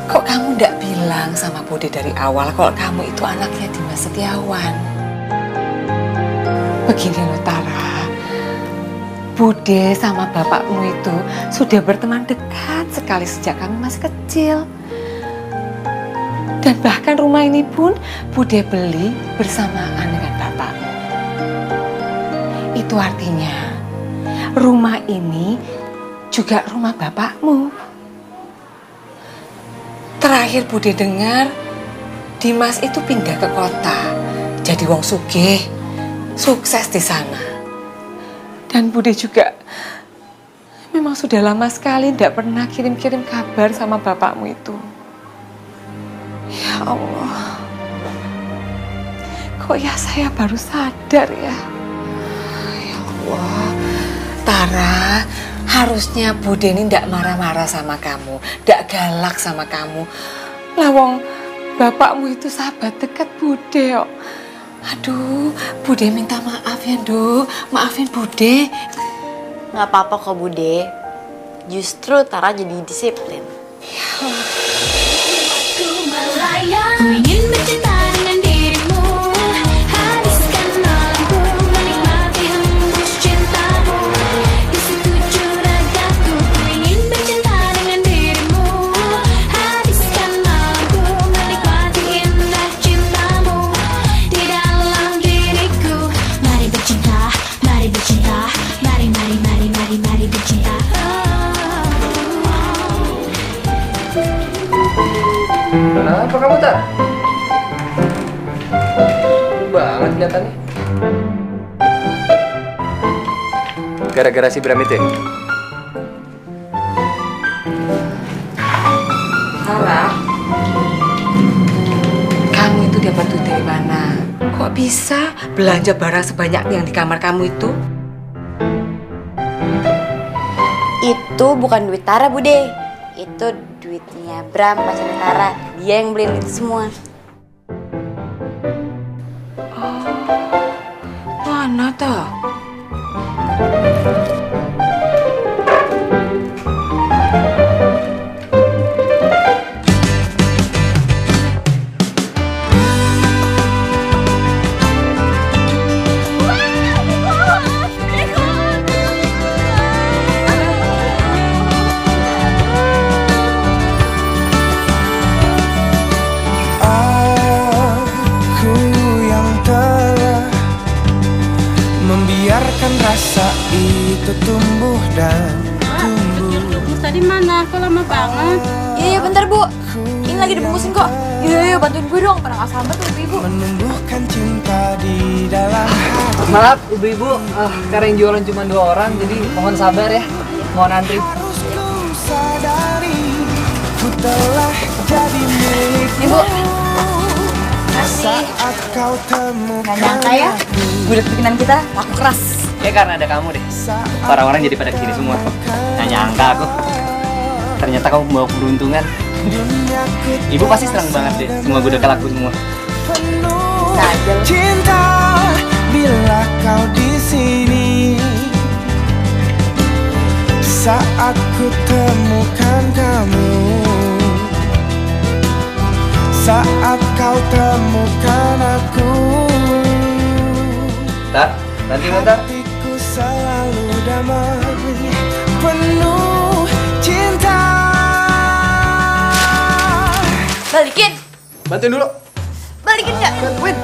kok kamu nggak bilang sama Bude dari awal kalau kamu itu anaknya Dimas Setiawan? Begini loh Tara, Bude sama bapakmu itu sudah berteman dekat sekali sejak kamu masih kecil. Dan bahkan rumah ini pun Bude beli bersamaan dengan bapakmu. Itu artinya rumah ini juga rumah bapakmu. Terakhir Bude dengar Dimas itu pindah ke kota, jadi wong sugih, sukses di sana. Dan Bude juga memang sudah lama sekali tidak pernah kirim-kirim kabar sama bapakmu itu. Ya Allah, kok ya saya baru sadar ya. Ya Allah, Tara, harusnya Bude ini tidak marah-marah sama kamu, tidak galak sama kamu. Lawong bapakmu itu sahabat dekat Bude kok. Aduh, Bude minta maaf ya, Nduk. Maafin Bude. Nggak apa-apa kok, Bude. Justru Tara jadi disiplin. Ya. Ku ingin bercinta dengan dirimu, habiskan malamku menikmati hembus cintamu di sekujur ragaku. Ku ingin bercinta dengan dirimu, habiskan malamku menikmati indah cintamu di dalam diriku. Mari bercinta, mari bercinta, mari mari mari mari mari bercinta. Kenapa kamu, Tar? Banget kelihatannya. Gara-gara si Bram itu ya? Sarah, kamu itu dapat duit dari mana? Kok bisa belanja barang sebanyak yang di kamar kamu itu? Itu bukan duit Tara, Bude. Itu duitnya Bram, pacarnya Tara. Dia yang beliin itu semua. Mana toh? Membiarkan rasa itu tumbuh dan tumbuh. Bungkus tadi mana? Kok lama banget? Iya, bentar, Bu. Ini lagi dibungkusin kok. Iya, bantuin gue dong. Pernah gak sabar tuh, Ibu. Menumbuhkan cinta di dalam hati. Maaf, ibu-ibu, karena yang jualan cuma 2 orang, jadi mohon sabar ya. Mohon antri. Sadari, ku telah jadi milikmu. Ibu. Saat kau temukan Gak nyangka ya, gudeg bikinan kita laku keras. Ya karena ada kamu deh. Orang-orang jadi pada kesini semua. Nggak nyangka aku. Ternyata kamu membawa keberuntungan. Ibu pasti senang banget deh. Semua gudeg laku semua. Cinta bila kau di sini. Saat ku temukan kamu. Saat kau temukan aku. Tar, nanti bentar. Hatiku selalu damai, penuh cinta. Balikin. Bantuin dulu. Balikin nggak? Bantuin.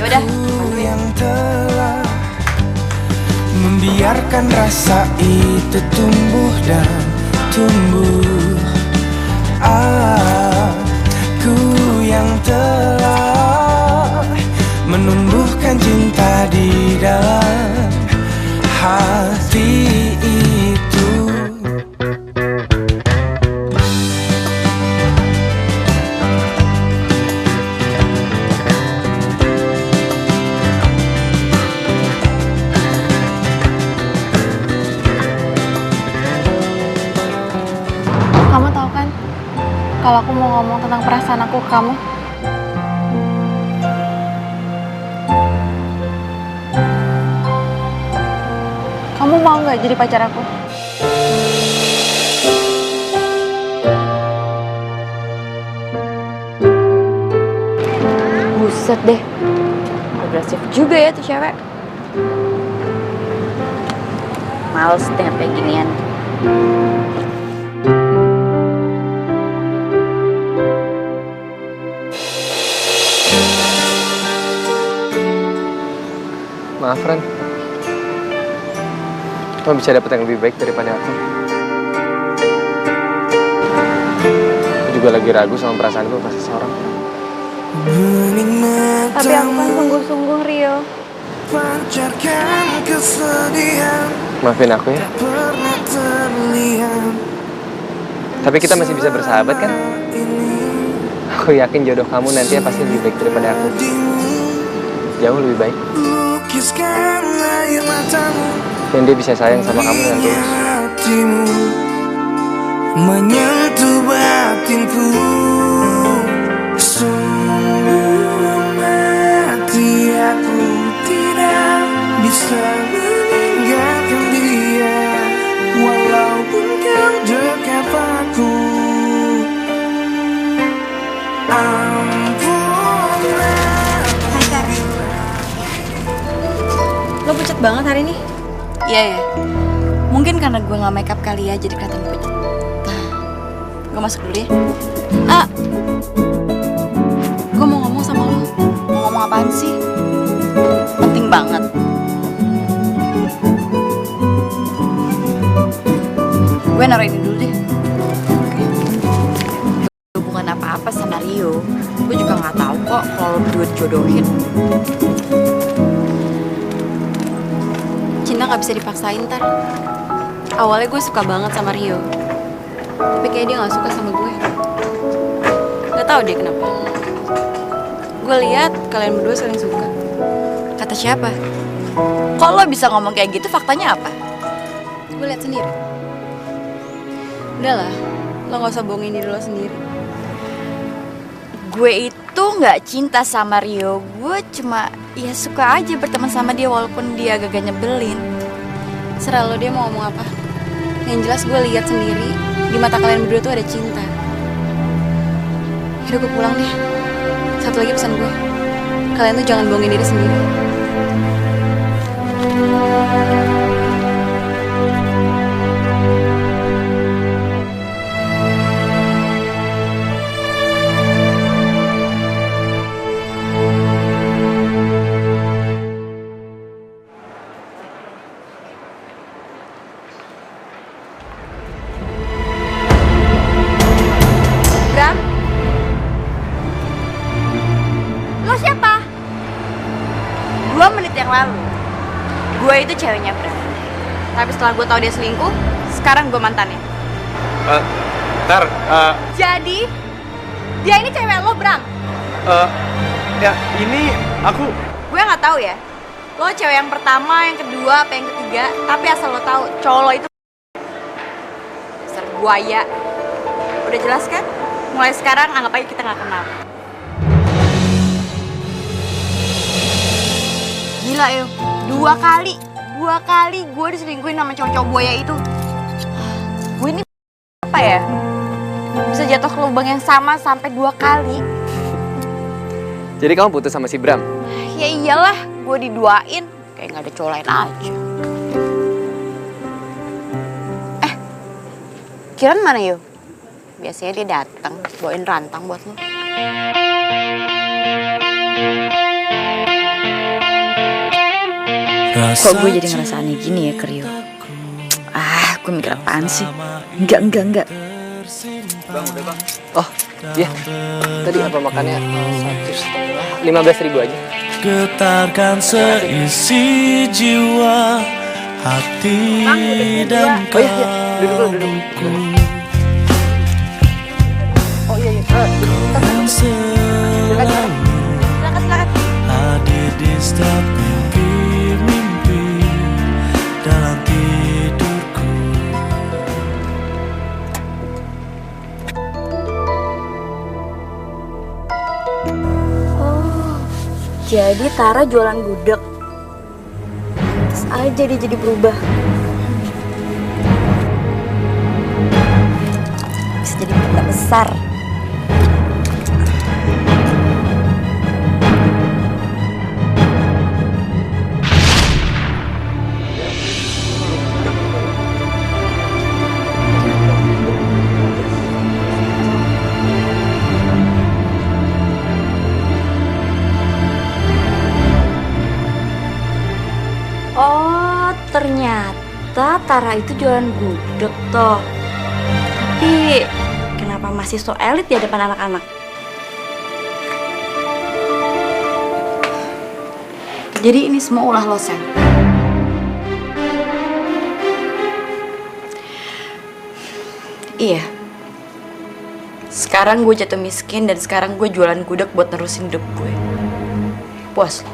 Yaudah. Yang telah membiarkan rasa itu tumbuh dan tumbuh. Aku yang telah menumbuhkan cinta di dalam hati itu. Kamu tahu kan, kalau aku mau ngomong tentang perasaan aku ke kamu, kamu mau nggak jadi pacar aku? Buset deh, agresif juga ya tuh cewek. Males deh kayak ginian. Maaf, Ren. Lo bisa dapet yang lebih baik daripada aku. Aku juga lagi ragu sama perasaanku ke seseorang. Tapi aku kan sungguh-sungguh, Rio. Maafin aku ya. Tapi kita masih bisa bersahabat kan? Aku yakin jodoh kamu nantinya pasti lebih baik daripada aku. Jauh lebih baik. Dan dia bisa sayang sama kamu dengan tulus. Menyentuh batinku, sungguh mati aku tidak bisa meninggalkan dia, walaupun kau dekat aku. Lo pucat banget hari ini? Iya ya. Mungkin karena gue nggak makeup kali ya, jadi kelihatan pucat. Nah, gue masuk dulu ya. Gue mau ngomong sama lo. Mau ngomong apaan sih? Penting banget. Gue naruh ini dulu deh. Hubungan apa-apa sama Rio. Gue juga nggak tahu kok kalau lo berdua dijodohin. Cinta gak bisa dipaksain, Tar. Awalnya gue suka banget sama Rio, tapi kayak dia gak suka sama gue. Gak tahu dia kenapa. Gue lihat kalian berdua saling suka. Kata siapa? Kok lo bisa ngomong kayak gitu, faktanya apa? Gue lihat sendiri. Udahlah, lo gak usah bohongin diri lo sendiri. Gue itu gak cinta sama Rio. Gue cuma ya suka aja berteman sama dia walaupun dia agak nyebelin. Serah lo dia mau ngomong apa. Yang jelas gue lihat sendiri di mata kalian berdua tuh ada cinta. Yaudah gue pulang deh. Satu lagi pesan gue, kalian tuh jangan bohongin diri sendiri. Gue itu ceweknya Bram. Tapi setelah gue tahu dia selingkuh, sekarang gue mantannya. Jadi dia ini cewek lo, Bram? Ya ini aku. Gue nggak tahu ya. Lo cewek yang pertama, yang kedua, apa yang ketiga. Tapi asal lo tahu, cowok lo itu dasar buaya. Udah jelas kan? Mulai sekarang anggap aja kita nggak kenal. Gila yo, dua kali gue diselingkuhin sama cowok-cowok buaya itu. Gue ini apa ya? Bisa jatuh ke lubang yang sama sampai 2 kali. Jadi kamu putus sama si Bram? Ya iyalah, gue diduain. Kayak gak ada cowok lain aja. Kiran mana yo? Biasanya dia datang bawain rantang buat lo. Kok gue jadi ngerasa aneh gini ya ke Rio? Gue mikir apaan sih? Enggak. Bang, udah bang. Oh, iya. Tadi apa makannya? 15.000 aja. Getarkan seisi jiwa, hati dan kalbuku. Oh iya. Kau selalu hadir di setiap mimpi dalam tidurku. Oh, jadi Tara jualan gudeg. Terus aja dia jadi berubah. Bisa jadi benda besar. Ternyata Tara itu jualan gudeg toh. Tapi kenapa masih so elit ya depan anak-anak? Jadi ini semua ulah lo, Sen. Iya. Sekarang gue jatuh miskin dan sekarang gue jualan gudeg buat nerusin hidup gue. Puas lo?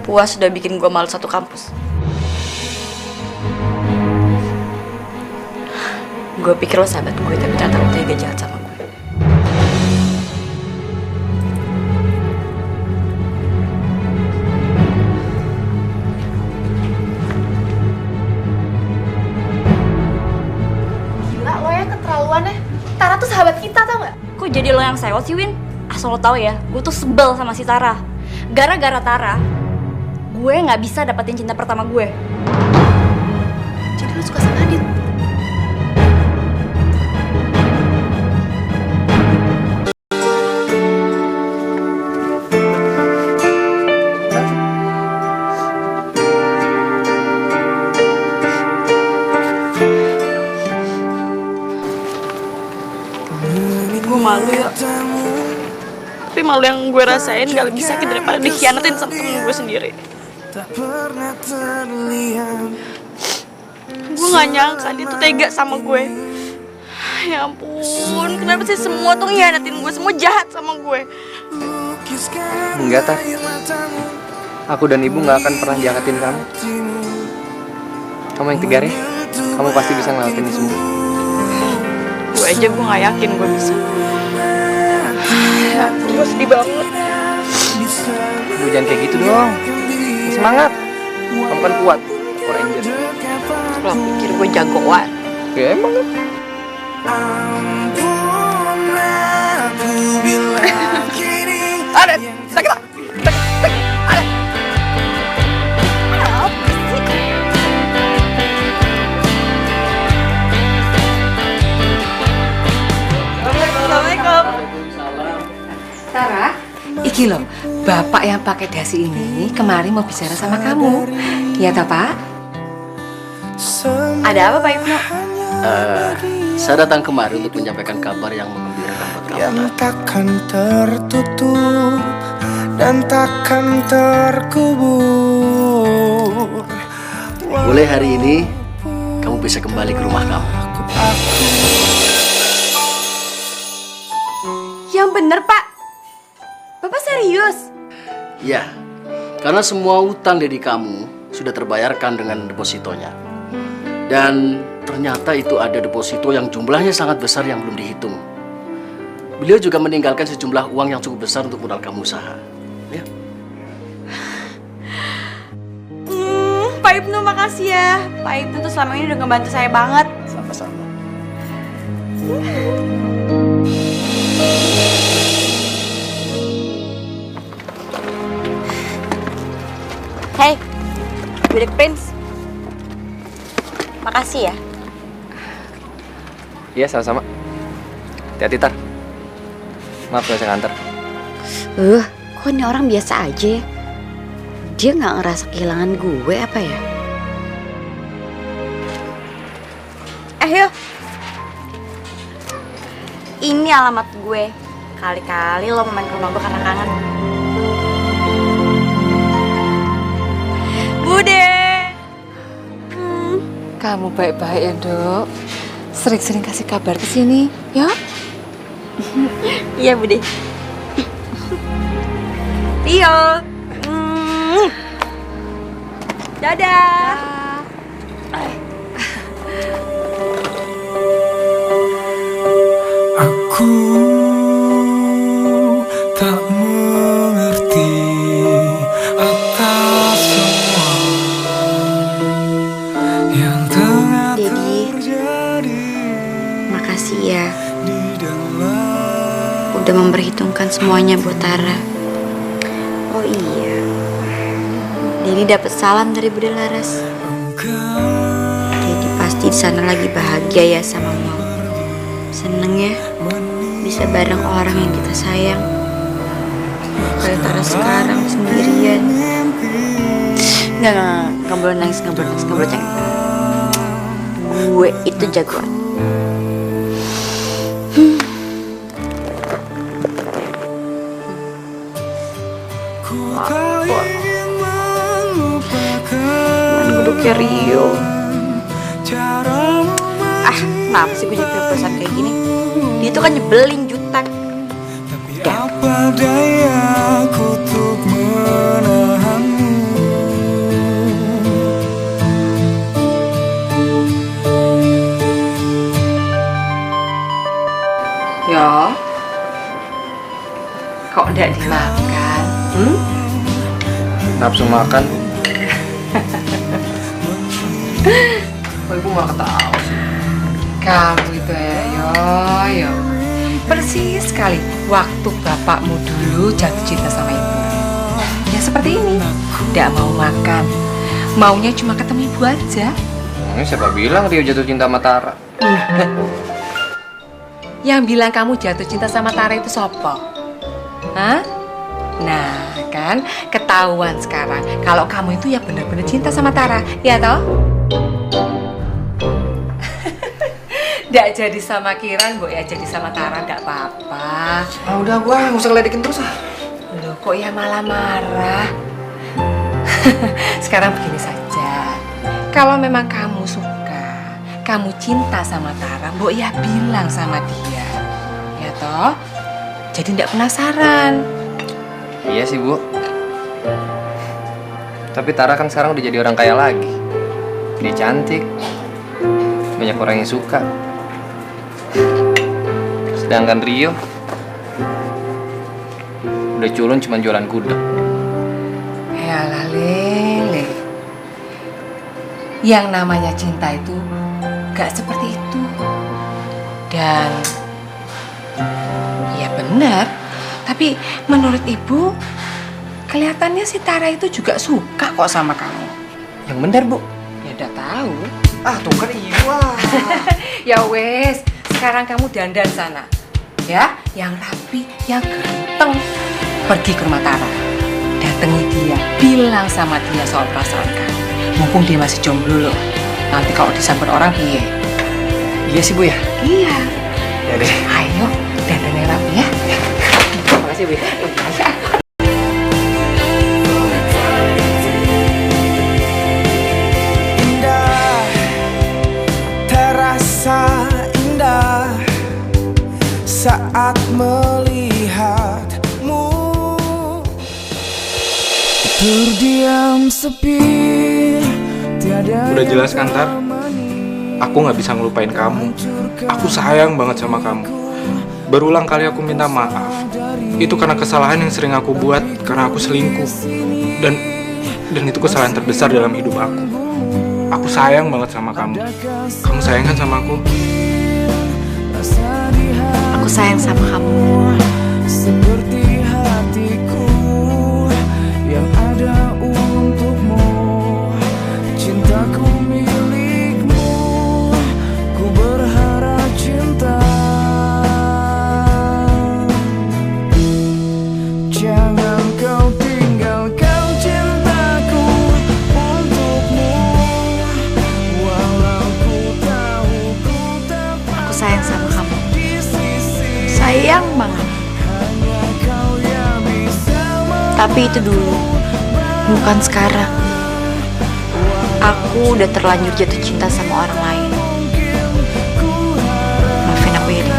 Puas udah bikin gue malu satu kampus. Gue pikir lo sahabat gue, tapi ternyata lo tega jahat sama gue. Gila lo ya keterlaluannya. Tara tuh sahabat kita tau gak? Kok jadi lo yang sewot sih, Win? Asal lo tau ya, gue tuh sebel sama si Tara. Gara-gara Tara, gue gak bisa dapetin cinta pertama gue. Jadi lo suka sama Adit? Gue malu ya. Tapi malu yang gue rasain gak lebih sakit daripada dikhianatin sama temen gue sendiri. Gue gak nyangka dia tuh tega sama gue. Ya ampun, kenapa sih semua tuh ngianatin gue, semua jahat sama gue? Enggak, Tar. Aku dan ibu gak akan pernah jahatin kamu. Kamu yang tegar ya. Kamu pasti bisa ngelakuin ini semua. Gue aja gue gak yakin gue bisa. Ya ampun, gue sedih banget. Ibu jangan kayak gitu dong. Semangat. Kamu kan kuat. Power Ranger. Lo pikir gue jagoan? Ya emang kan. Ada, sakit tak? Ada. Assalamualaikum. Tara, iki loh, bapak yang pakai dasi ini kemarin mau bicara sama kamu. Iya toh, Pak? Ada apa, Pak Ibnu? Saya datang kemari untuk menyampaikan kabar yang menggembirakan buat kamu. Yang takkan tertutup dan takkan terkubur. Mulai hari ini, kamu bisa kembali ke rumah kamu. Yang bener, Pak. Bapak serius? Ya, karena semua utang Dedi kamu sudah terbayarkan dengan depositonya. Dan ternyata itu ada deposito yang jumlahnya sangat besar yang belum dihitung. Beliau juga meninggalkan sejumlah uang yang cukup besar untuk modal kamu usaha. Ya. Pak Ibnu makasih ya. Pak Ibnu tuh selama ini udah ngebantu saya banget. Sama-sama. Hey, Gudeg Prince. Makasih ya. Iya, sama-sama. Hati-hati, Tar. Maaf gak bisa nganter. Kok ini orang biasa aja ya? Dia gak ngerasa kehilangan gue apa ya? Yuk. Ini alamat gue. Kali-kali lo main ke rumah gue karena kangen. Bude. Kamu baik-baik ya, Dok. Sering-sering kasih kabar ke sini, ya? Iya, Bude. Rio. Dadah. Aku tak mengerti atas semua yang tengah terjadi. Makasih ya. Udah memperhitungkan semuanya buat Tara. Oh iya. Dedi dapat salam dari Bude Laras. Dedi pasti di sana lagi bahagia ya sama Mom. Seneng ya bisa bareng orang yang kita sayang. Kayak Tara sekarang sendirian. Nggak boleh nangis, nggak boleh cengeng. Gue itu jagoan. Duduknya Rio. Kenapa sih gue jadi perasaan kayak gini? Dia tuh kan nyebelin jutek. Apa dayaku untuk menahanmu? Yo, kok ndak dimakan? Nafsu makan. Kok ibu malah ketawa sih? Kamu itu yo. Persis sekali waktu bapakmu dulu jatuh cinta sama ibu. Ya seperti ini, tidak mau makan, maunya cuma ketemu ibu aja. Ini siapa bilang Rio jatuh cinta sama Tara? Yang bilang kamu jatuh cinta sama Tara itu sopo? Hah? Nah kan ketahuan sekarang kalau kamu itu ya benar-benar cinta sama Tara, ya toh? Nggak jadi sama Kiran, Bu ya jadi sama Tara, nggak apa-apa. Udah gua nggak usah ngeledekin terus ah. Loh kok ya malah marah? Sekarang begini saja, kalau memang kamu suka, kamu cinta sama Tara, Bu ya bilang sama dia, ya toh? Jadi nggak penasaran. Iya sih Bu. Tapi Tara kan sekarang udah jadi orang kaya lagi. Dia cantik, banyak orang yang suka. Sedangkan Rio udah culun cuma jualan gudeg. Yalah Lele, yang namanya cinta itu gak seperti itu. Dan ya benar, tapi menurut ibu kelihatannya si Tara itu juga suka kok sama kamu. Yang benar Bu? Ya udah tahu. Tuh kan ibu Ya wes, sekarang kamu dandan sana, ya, yang rapi, yang ganteng. Pergi ke rumah Tara, datangi dia, bilang sama dia soal perasaan kamu. Mumpung dia masih jomblo loh. Nanti kalau disamper orang piye? Iya sih Bu ya. Iya. Ya deh. Ayo, dandan yang rapi ya. Terima kasih Bu ya. Indah saat melihatmu terdiam sepi. Udah jelas kan Tar, aku nggak bisa ngelupain kamu. Aku sayang banget sama kamu. Berulang kali aku minta maaf. Itu karena kesalahan yang sering aku buat karena aku selingkuh. Dan itu kesalahan terbesar dalam hidup aku. Aku sayang banget sama kamu. Kamu sayang kan sama aku? Aku sayang sama kamu. Seperti hatiku yang ada untukmu, cintaku milikmu, ku berharap cinta. Jangan kau tinggalkan cintaku untukmu, walau ku tahu ku tak. Aku sayang sama kamu. Sayang banget. Tapi itu dulu, bukan sekarang. Aku udah terlanjur jatuh cinta sama orang lain. Maafin aku ya, Din.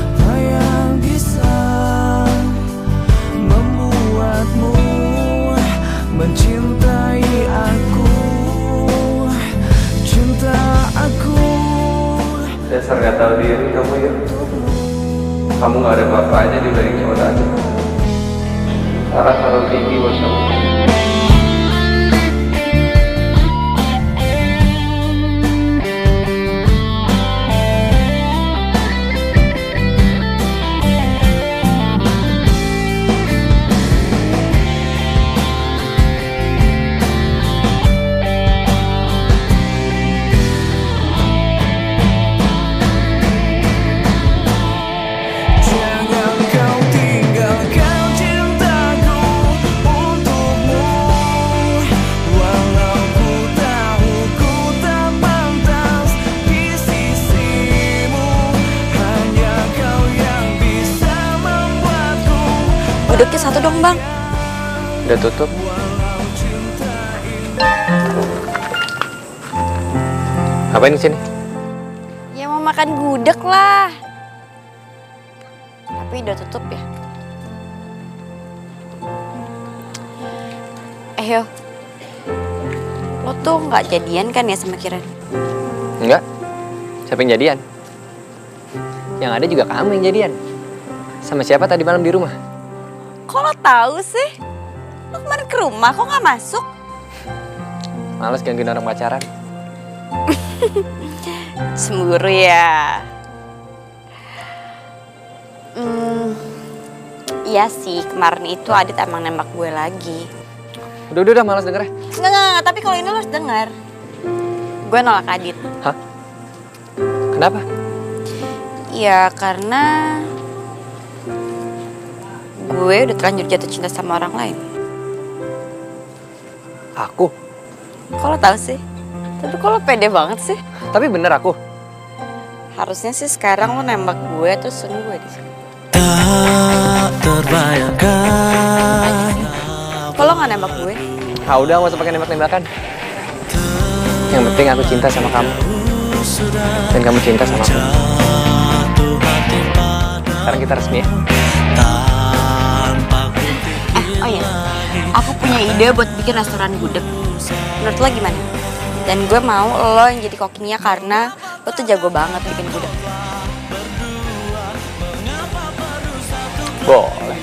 Apa yang bisa membuatmu mencintai aku, cinta aku. Dasar gak tahu diri kamu ya. Kamu gak ada apa-apanya dibanding cowok tadi. Tara taruh tinggi buat kamu. Jangan kau tinggalkan cinta. gudegnya satu dong, Bang. Udah tutup. Ngapain di sini? Ya mau makan gudeg lah. Tapi udah tutup ya. Yo, lo tuh nggak jadian kan ya sama Kiran? Enggak. Siapa yang jadian? Yang ada juga kamu yang jadian. Sama siapa tadi malam di rumah? Kok lo tahu sih? Lo kemarin ke rumah, kok nggak masuk? Males gangguin orang pacaran. Cemburu ya. Iya sih, kemarin itu Adit emang nembak gue lagi. Udah, malas denger ya. Enggak, tapi kalau ini lo harus denger. Gue nolak Adit. Hah? Kenapa? Ya karena gue udah terlanjur jatuh cinta sama orang lain. Aku? Kok lo tau sih? Tapi kok lo pede banget sih? Tapi bener aku. Harusnya sih sekarang lo nembak gue terus suruh gue di sini. Tak terbayangkan. Kok lo nggak nembak gue? Ah udah, gak usah pakai nembak-nembakan. Yang penting aku cinta sama kamu. Dan kamu cinta sama aku. Sekarang kita resmi ya. Oh iya, aku punya ide buat bikin restoran gudeg. Menurut lo gimana? Dan gue mau lo yang jadi kokinya karena lo tuh jago banget bikin gudeg. Boleh.